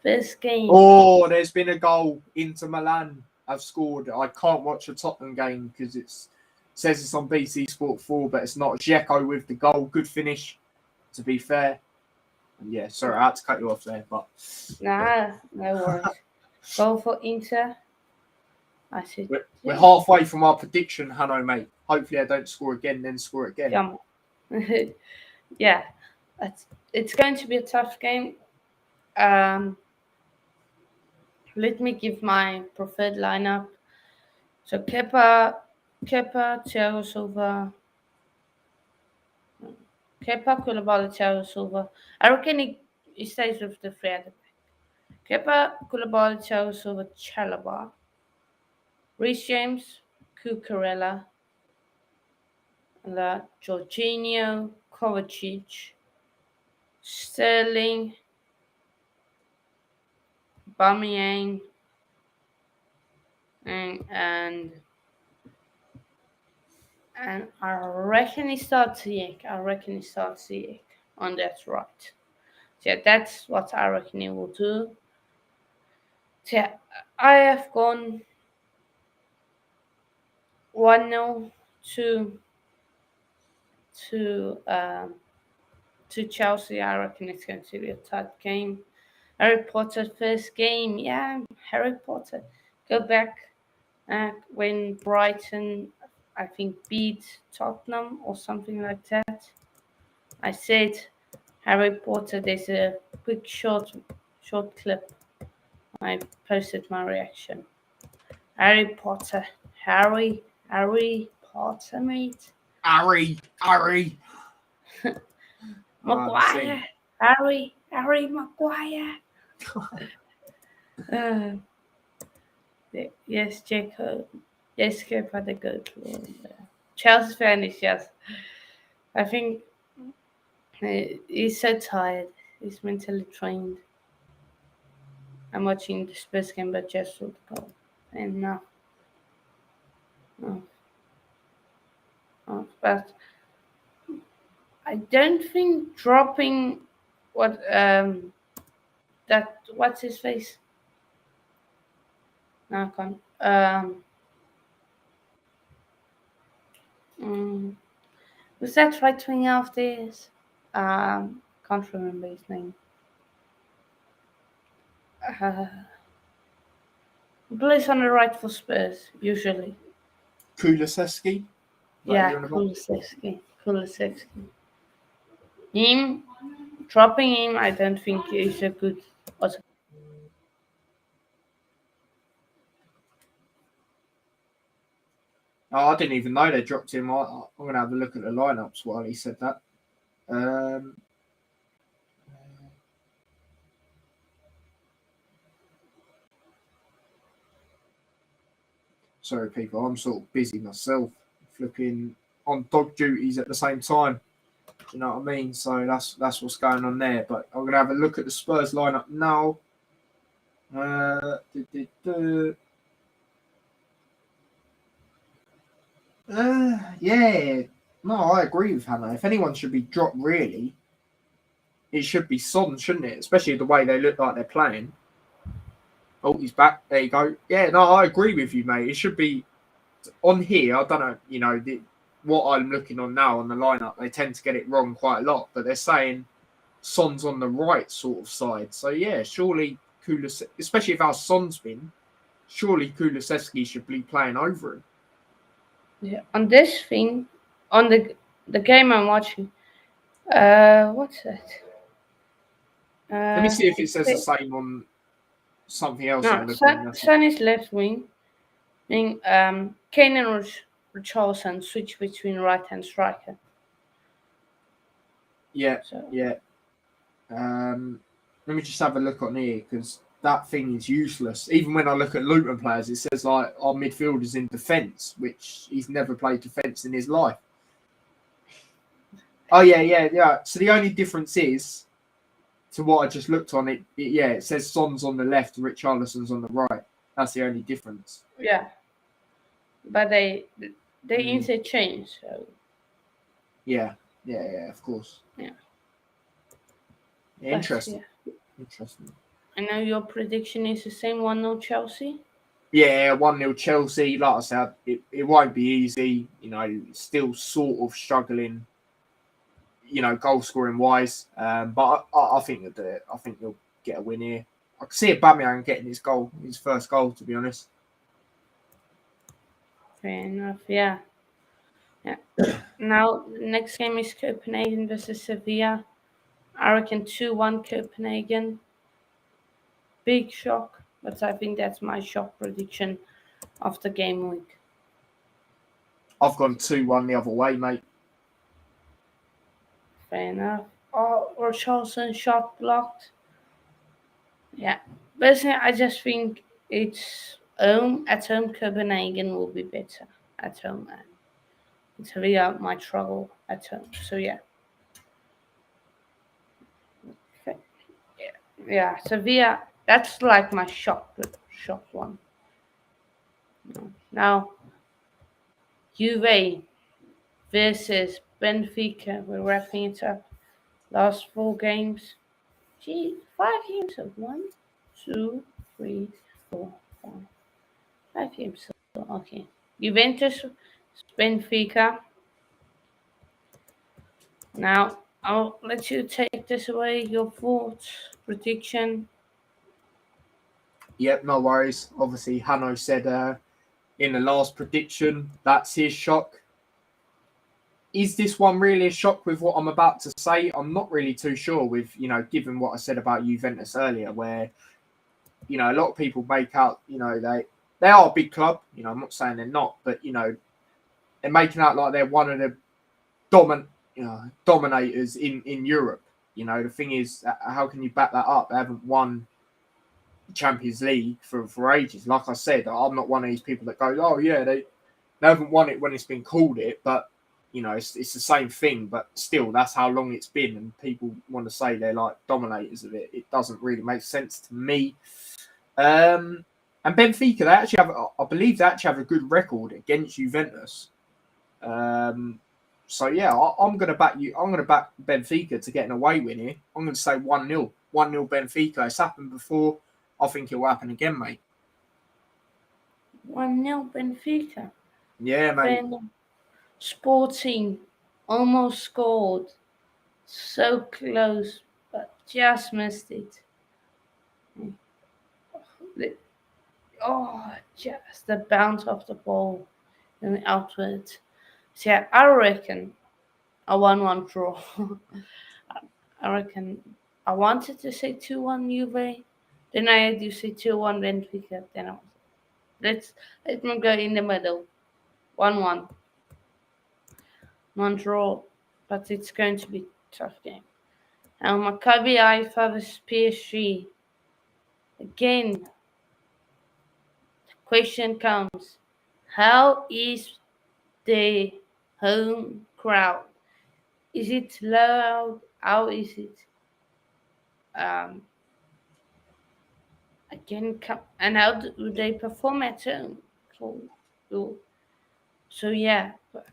First game. Oh, there's been a goal. Inter Milan have scored. I can't watch a Tottenham game because it says it's on BT Sport 4, but it's not. Dzeko with the goal. Good finish, to be fair. And yeah, sorry, I had to cut you off there. But Nah, no worries. Goal for Inter. I said, we're halfway from our prediction, Hanno, mate. Hopefully I don't score again, then score again. Come on. Yeah, it's going to be a tough game. Let me give my preferred lineup. So Kepa, Thiago Silva, Koulibaly, Thiago Silva. I reckon he stays with the three at the back. Kepa, Koulibaly, Thiago Silva, Chalobah, Reece James, Cucurella, Jorginho, Kovacic, Sterling, Aubameyang, and I reckon he starts Ziyech on that right. So yeah, that's what I reckon he will do. So yeah, I have gone 1-0 to Chelsea. I reckon it's going to be a tight game. Harry Potter first game, yeah, Harry Potter. Go back when Brighton, I think, beat Tottenham or something like that. I said Harry Potter. There's a quick short clip. I posted my reaction. Harry Potter, Harry Potter, mate. Harry. Maguire, Harry Maguire. Yes, Jacob. Yes, Kepa the good one. Chelsea fan is just. I think he's so tired. He's mentally trained. I'm watching the Spurs game, but just for the goal. And no. But I don't think dropping what's his face? No, I can't. Was that right wing of this? Can't remember his name. Plays on the right for Spurs usually. Kulusevski. Yeah, Kulusevski. Him dropping him, I don't think is a good. Also, Oh, I didn't even know they dropped him. I'm going to have a look at the lineups while he said that. Sorry, people. I'm sort of busy myself, flipping on dog duties at the same time. Do you know what I mean? So that's what's going on there. But I'm going to have a look at the Spurs lineup now. Yeah. No, I agree with Hannah. If anyone should be dropped, really, it should be Son, shouldn't it? Especially the way they look like they're playing. Oh, he's back. There you go. Yeah, no, I agree with you, mate. It should be on here. I don't know, what I'm looking on now on the lineup. They tend to get it wrong quite a lot, but they're saying Son's on the right sort of side. So yeah, surely Kulusevski, especially if our Son's been, surely Kulusevski should be playing over him. Yeah. On this thing, on the game I'm watching, what's that? Let me see if it says the same on something else I'm looking at. Son is left wing. Kane and Richarlison switch between right hand striker. Yeah, yeah. Let me just have a look on here because that thing is useless. Even when I look at Luton players, it says like our midfielders in defence, which he's never played defence in his life. Oh yeah. So the only difference is to what I just looked on it. It says Son's on the left, Richarlison's on the right. That's the only difference. Yeah, but they interchange. So. Yeah, of course. Yeah. Interesting. Yeah. Interesting. I know your prediction is the same 1-0 Chelsea. Yeah, 1-0 Chelsea. Like I said, it won't be easy. Still sort of struggling. Goal scoring wise. But I think they'll do it. I think they'll get a win here. I can see Aubameyang getting his first goal. To be honest. Fair enough. Yeah. Now the next game is Copenhagen versus Sevilla. I reckon 2-1 Copenhagen. Big shock, but I think that's my shock prediction of the game week. I've gone 2-1 the other way, mate. Fair enough. Oh, Richarlison shot blocked. Yeah. Basically, I just think it's at home Copenhagen will be better at home. And Sevilla might struggle at home. So yeah. Yeah, Sevilla, that's like my shock one. Now, Juve versus Benfica. We're wrapping it up. Last 4 games. 5 games of 1, 2, 3, 4, 5. 5 games. Okay. Juventus, Benfica. Now, I'll let you take this away. Your thoughts, prediction. Yep, no worries. Obviously, Hanno said in the last prediction that's his shock. Is this one really a shock with what I'm about to say? I'm not really too sure with, given what I said about Juventus earlier, where, a lot of people make out, they are a big club. I'm not saying they're not, but, they're making out like they're one of the dominators in Europe. The thing is, how can you back that up? They haven't won Champions League for ages. Like I said, I'm not one of these people that goes, oh yeah, they haven't won it when it's been called it, but it's the same thing. But still, that's how long it's been, and people want to say they're like dominators of it. It doesn't really make sense to me. And Benfica, they actually have, I believe, they actually have a good record against Juventus. So yeah, I'm gonna back you. I'm gonna back Benfica to get an away win here. I'm gonna say 1-0. 1-0 Benfica. It's happened before. I think it will happen again, mate. 1-0 Benfica. Yeah, mate. Sporting almost scored. So close, but just missed it. Just the bounce of the ball and outwards. So yeah, I reckon a 1-1 draw. I reckon I wanted to say 2-1 Juve. Then I had you say 2-1 Benfica. Then I was, let me go in the middle. 1-1. 1 draw. But it's going to be a tough game. Now Maccabi Haifa vs PSG. Again, the question comes, how is the home crowd? Is it loud? How is it? Again, and how do they perform at home? So yeah, but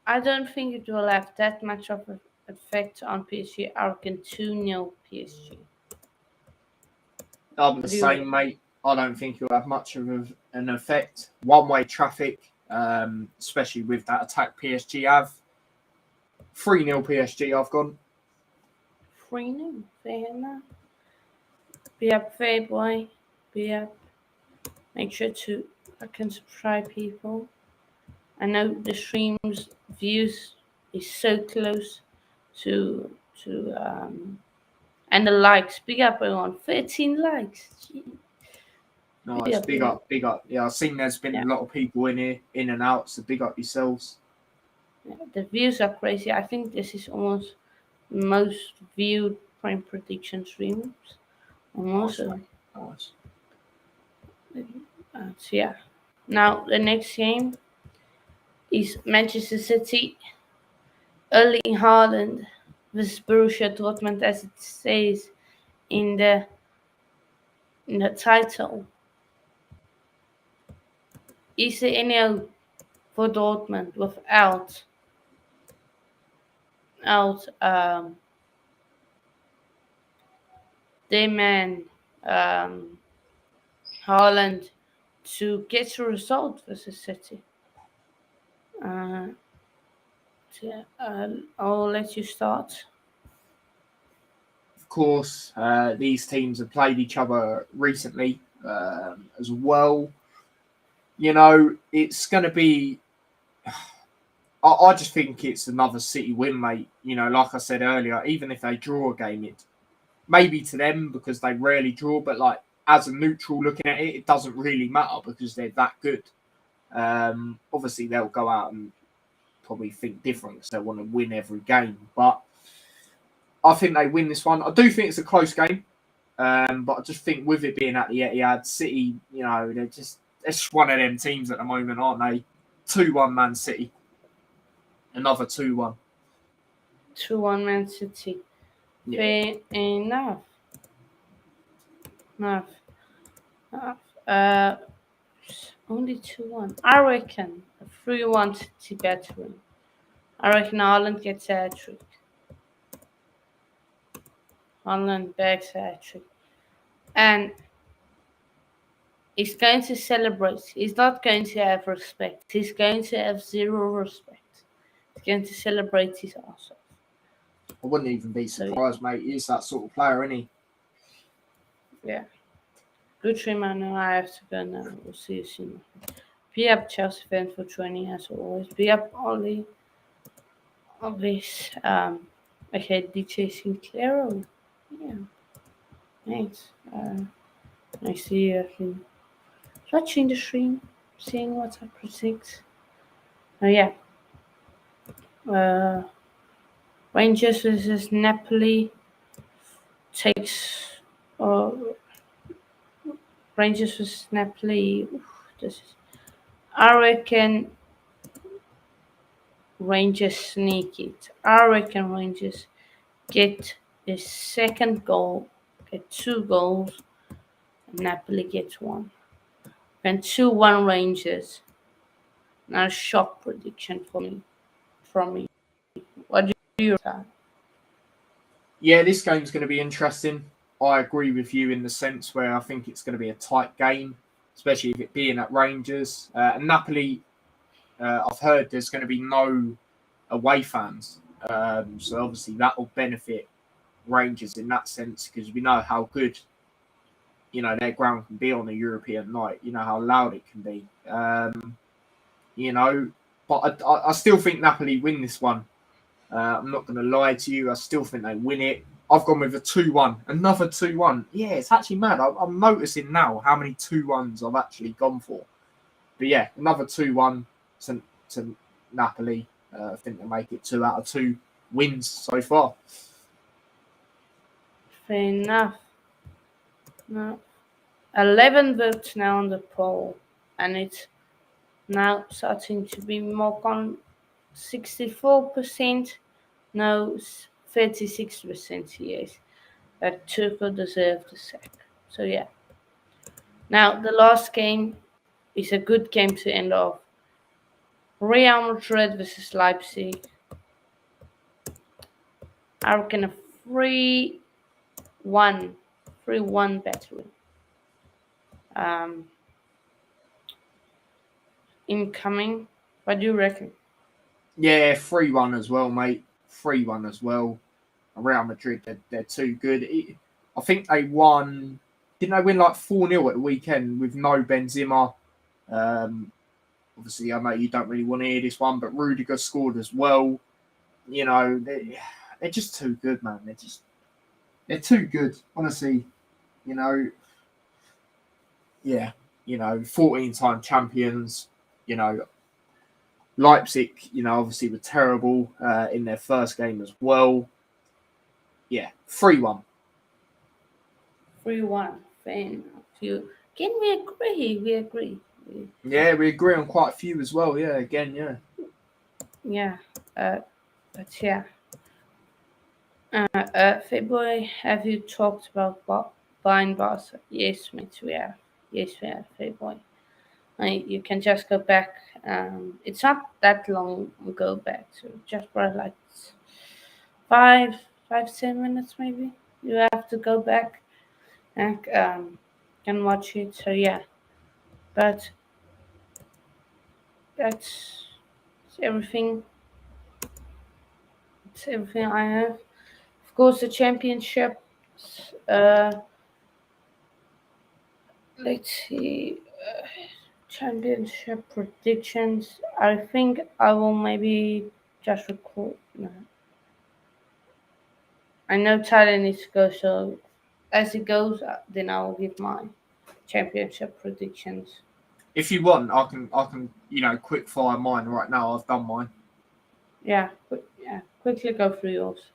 I don't think it will have that much of effect on PSG. I reckon 2-0 PSG. I'm the same, mate. I don't think it'll have much of an effect. One-way traffic, especially with that attack PSG have. 3-0 PSG, I've gone. 3-0, fair enough. Be up, fair boy. Be up. Make sure to like and subscribe, people. I know the stream's views is so close to and the likes. Big up, everyone. 13 likes. Gee. Nice, big up, big up. Yeah, I've seen there's been a lot of people in here, in and out, so big up yourselves. Yeah, the views are crazy. I think this is almost most viewed prime prediction streams. Almost. Nice. So yeah. Now the next game is Manchester City. Erling Haaland versus Borussia Dortmund, as it says in the title. Is there any hope for Dortmund without their man Haaland to get a result versus City? I'll let you start. Of course, these teams have played each other recently as well. You know, it's going to be. I just think it's another City win, mate. You know, like I said earlier, even if they draw a game, it maybe to them because they rarely draw, but like as a neutral looking at it, it doesn't really matter because they're that good. Obviously, they'll go out and probably think different because they want to win every game, but I think they win this one. I do think it's a close game, but I just think with it being at the Etihad, City, you know, they're just one of them teams at the moment, aren't they? 2-1 Man City. Another 2-1. 2-1 Man City. Yeah. Fair enough. Only 2-1. I reckon a 3-1 City battering. I reckon Haaland gets a hat-trick. Haaland bags a hat-trick. And he's going to celebrate. He's not going to have respect. He's going to have zero respect. He's going to celebrate his ass off. I wouldn't even be surprised, mate. He's that sort of player, isn't he? Yeah. Good stream, I know I have to go now. We'll see you soon. Be up, Chelsea fans, for joining as always. Be up, Ollie. Always. Okay, DJ Sinclair. Yeah. Thanks. I see you have been watching the stream, seeing what's up for 6. Oh, yeah. Rangers versus Napoli takes. Rangers versus Napoli. I reckon Rangers sneak it. I reckon Rangers get the second goal, get 2 goals, and Napoli gets 1. And 2-1 Rangers. Not a shock prediction from me. What do you think? Yeah, this game's going to be interesting. I agree with you in the sense where I think it's going to be a tight game, especially if it being at Rangers. And Napoli, I've heard there's going to be no away fans. So obviously that will benefit Rangers in that sense because we know how good, you know, their ground can be on a European night. You know how loud it can be. You know, but I still think Napoli win this one. I'm not going to lie to you. I still think they win it. I've gone with a 2-1. Another 2-1. Yeah, it's actually mad. I'm noticing now how many 2-1s I've actually gone for. But yeah, another 2-1 to Napoli. I think they make it 2 out of 2 wins so far. Fair enough. No. 11 votes now on the poll, and it's now starting to be more 64% no, 36% yes. That Tuchel deserved the sack. So yeah. Now the last game is a good game to end off. Real Madrid versus Leipzig. I reckon a 3-1, 3-1 battle. Incoming. What do you reckon? Yeah, 3-1 as well, mate. 3-1 as well. Real Madrid, they're too good. I think they won. Didn't they win like 4-0 at the weekend with no Benzema? Obviously, I know you don't really want to hear this one, but Rudiger scored as well. You know, they're just too good, man. They're too good, honestly. You know, yeah, 14-time champions. You know, Leipzig, obviously were terrible in their first game as well. Yeah, 3-1. 3-1. Fair enough. Can we agree? We agree. Yeah, we agree on quite a few as well. Yeah, again, yeah. Yeah. But yeah. February, have you talked about buying Barca? Yes, mate, we have. Yes, we have, February. You can just go back. It's not that long ago back, so just for like 5, 10 minutes maybe. You have to go back and can watch it. So yeah, but that's it's everything. It's everything I have. Of course, the championship. Uh, let's see. Championship predictions. I think I will maybe just record. No. I know Tyler needs to go, so as it goes, then I'll give my championship predictions. If you want, I can, quick fire mine right now. I've done mine. Yeah, quickly go through yours.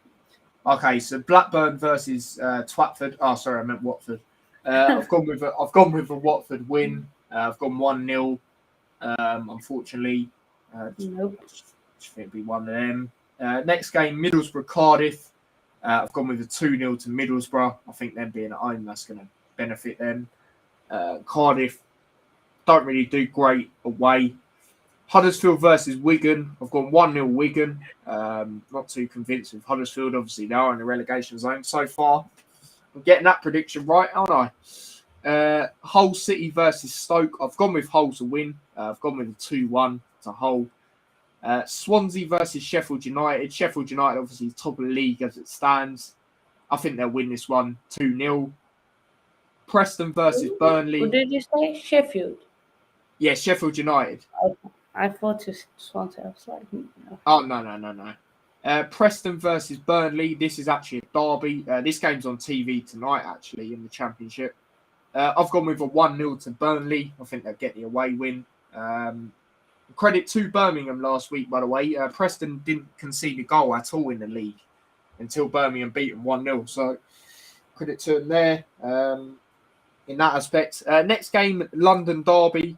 Okay, so Blackburn versus Twatford. Oh, sorry, I meant Watford. I've gone with a Watford win. I've gone 1-0. Unfortunately, Nope. just think it'd be one of them. Next game, Middlesbrough Cardiff. I've gone with a 2-0 to Middlesbrough. I think them being at home, that's going to benefit them. Cardiff don't really do great away. Huddersfield versus Wigan. I've gone 1-0 Wigan. Not too convinced with Huddersfield. Obviously, they are in the relegation zone so far. I'm getting that prediction right, aren't I? Hull City versus Stoke. I've gone with Hull to win. I've gone with a 2-1 to Hull. Swansea versus Sheffield United. Sheffield United, obviously, top of the league as it stands. I think they'll win this one 2-0. Preston versus Burnley. What did you say? Sheffield. Yeah, Sheffield United. Okay. I thought it was Swansea. I was like, no. Oh, no. Preston versus Burnley. This is actually a derby. This game's on TV tonight, actually, in the Championship. I've gone with a 1-0 to Burnley. I think they'll get the away win. Credit to Birmingham last week, by the way. Preston didn't concede a goal at all in the league until Birmingham beat them 1-0. So, credit to them there in that aspect. Next game, London derby.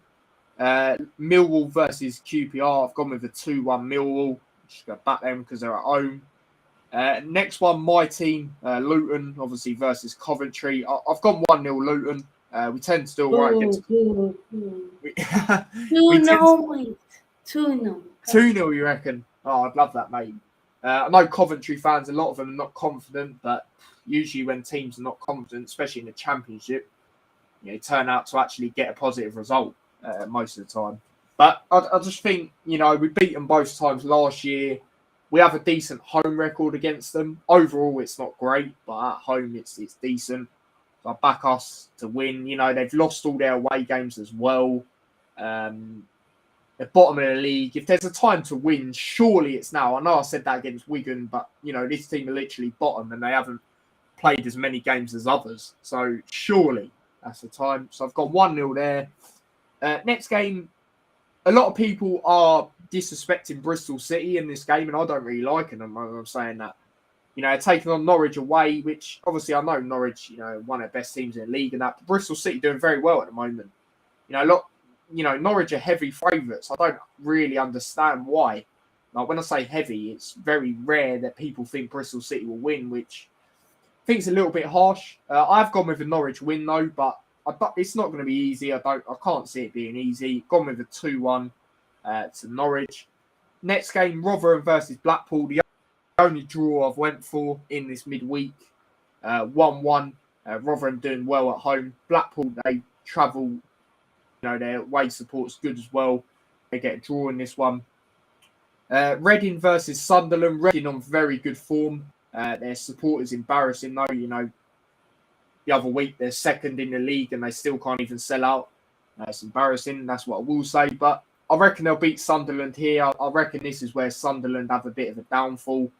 Millwall versus QPR. I've gone with a 2-1 Millwall. Just go back them because they're at home. Next one, my team, Luton, obviously versus Coventry. I've gone 1-0 Luton. We tend to do all right against. 2-0, mate. 2-0. 2-0, you reckon? Oh, I'd love that, mate. I know Coventry fans, a lot of them are not confident, but usually when teams are not confident, especially in the Championship, turn out to actually get a positive result most of the time. But I just think, we beat them both times last year. We have a decent home record against them. Overall, it's not great, but at home, it's decent. So I back us to win. They've lost all their away games as well. They're bottom of the league. If there's a time to win, surely it's now. I know I said that against Wigan, but, this team are literally bottom and they haven't played as many games as others. So surely that's the time. So I've got 1-0 there. Next game, a lot of people are disrespecting Bristol City in this game, and I don't really like them. I'm saying that. Taking on Norwich away, which obviously I know Norwich, one of the best teams in the league, and that. But Bristol City doing very well at the moment. Norwich are heavy favourites. I don't really understand why. Like when I say heavy, it's very rare that people think Bristol City will win, which I think is a little bit harsh. I've gone with a Norwich win though, but it's not going to be easy. I can't see it being easy. Gone with a 2-1 to Norwich. Next game, Rotherham versus Blackpool. The only draw I've went for in this midweek. 1-1. Rotherham doing well at home. Blackpool, they travel, their away support's good as well. They get a draw in this one. Reading versus Sunderland. Reading on very good form. Their support is embarrassing though. The other week they're second in the league and they still can't even sell out. It's embarrassing. That's what I will say. But I reckon they'll beat Sunderland here. I reckon this is where Sunderland have a bit of a downfall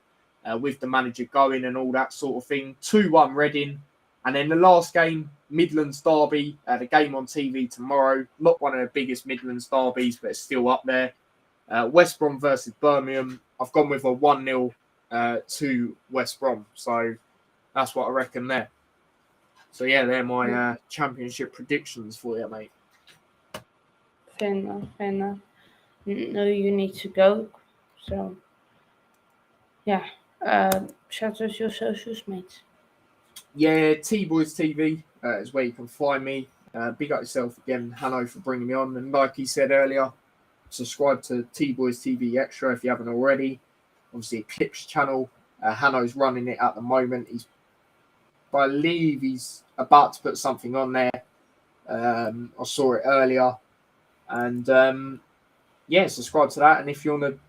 with the manager going and all that sort of thing. 2-1 Reading. And then the last game, Midlands Derby, the game on TV tomorrow. Not one of the biggest Midlands derbies, but it's still up there. West Brom versus Birmingham. I've gone with a 1-0 to West Brom. So that's what I reckon there. So yeah, they're my championship predictions for you, mate. Fair enough, fair enough. No, you need to go. So, yeah. Shout out your socials, mate. Yeah, T-Boys TV is where you can find me. Big up yourself again, Hanno, for bringing me on. And like he said earlier, subscribe to T-Boys TV Extra if you haven't already. Obviously, Eclipse channel. Hanno's running it at the moment. I believe he's about to put something on there. I saw it earlier. And subscribe to that. And if you want to,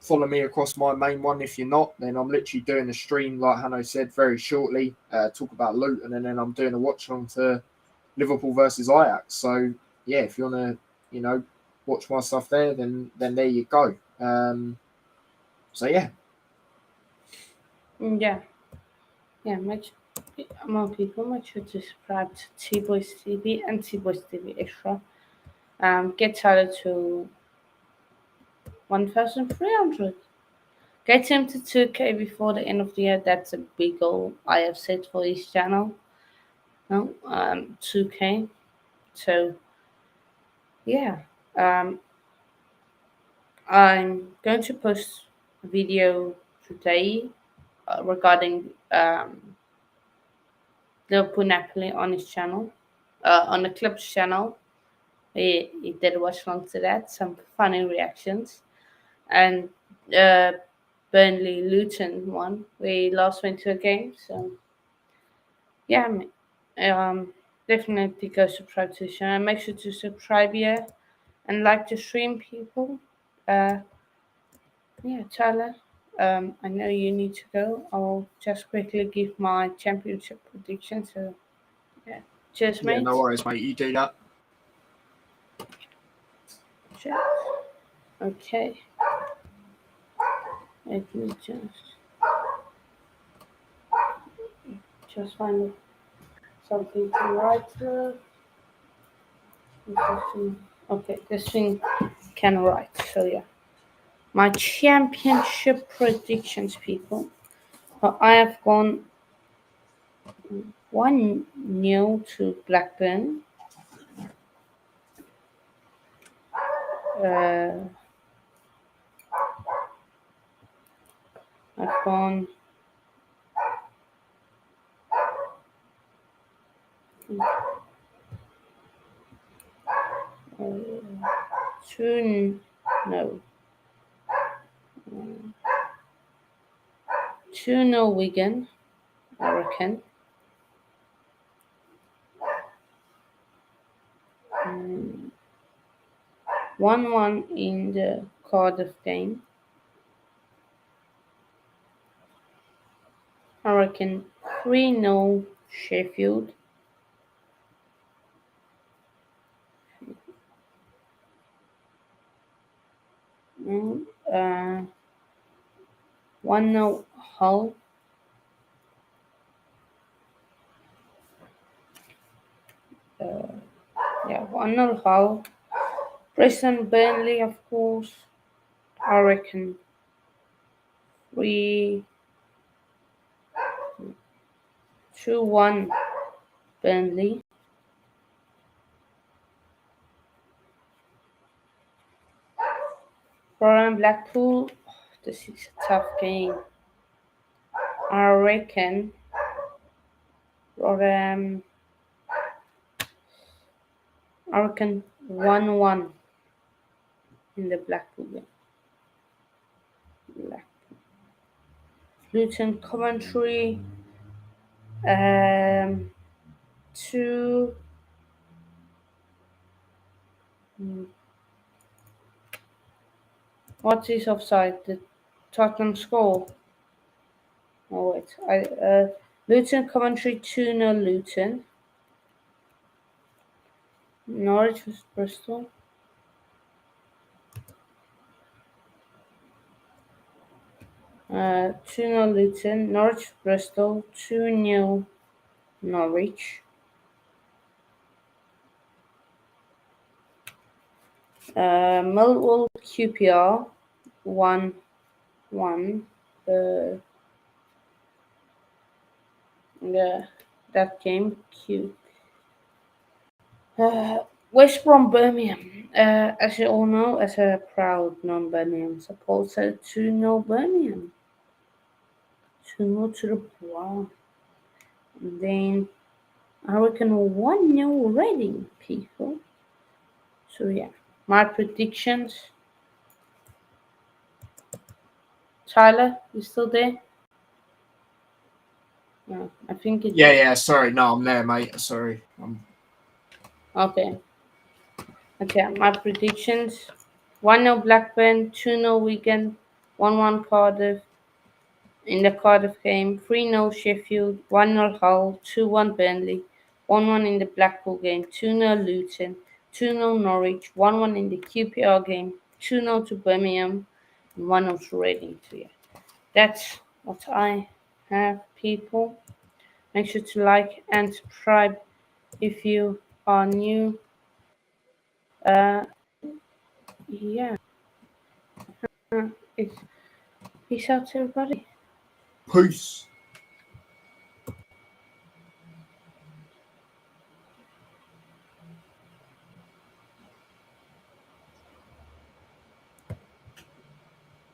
follow me across my main one, if you're not, then I'm literally doing a stream, like Hanno said, very shortly, talk about Luton, and then I'm doing a watch along to Liverpool versus Ajax. So yeah, if you want to, watch my stuff there, then there you go. So yeah. Yeah. More people, make sure to subscribe to T-Boys TV and T-Boys TV Extra. Get added to 1,300. Get him to 2K before the end of the year. That's a big goal I have set for his channel. No, 2K. So, yeah. I'm going to post a video today regarding Liverpool Napoli on his channel, on the club's channel. He did watch along to that, some funny reactions. And Burnley Luton one, we last went to a game. So, yeah, definitely go subscribe to the channel. Make sure to subscribe here and like the stream, people. Yeah, Tyler, I know you need to go. I'll just quickly give my championship prediction. So, yeah, cheers, Yeah, mate. no worries, mate. You do that. Cheers. Okay. Let me just find something to write through. Okay, this thing can write. So yeah, my championship predictions, people. I have gone 1-0 to Blackburn. I've gone 2 no 2-0 Wigan, I reckon. 1-1 in the Cardiff game. I reckon 3-0 Sheffield. Uh, 1-0 Hull. Yeah, 1-0 Hull. Preston Burnley, of course. I reckon 2-1 Burnley. Brighton Blackpool. This is a tough game. I reckon 1-1 in the Blackpool game. Luton Coventry 2. What is offside? The Tottenham score. Oh wait, Luton Coventry 2-0 Luton. Norwich vs Bristol. 2-0 Luton. Norwich Bristol 2-0 Norwich. Millwall QPR 1-1. Yeah, that game cute. West Brom Birmingham. As you all know, as a proud non-Birmingham supporter, 2-0 Birmingham. 2-0 to the Brom. And then I reckon 1-0 Reading, people. So yeah, my predictions. Tyler, you still there? No, I think it. Yeah. Sorry, no, I'm there, mate. Sorry. Okay. Okay, my predictions. 1-0 Blackburn, 2-0 Wigan, 1-1 Cardiff. In the Cardiff game, 3-0 Sheffield, 1-0 Hull, 2-1 Burnley, 1-1 in the Blackpool game, 2-0 Luton, 2-0 Norwich, 1-1 in the QPR game, 2-0 to Birmingham, and 1-0 to Reading. So yeah, that's what I have, people. Make sure to like and subscribe if you are new. Yeah, it's, peace out, everybody. Peace.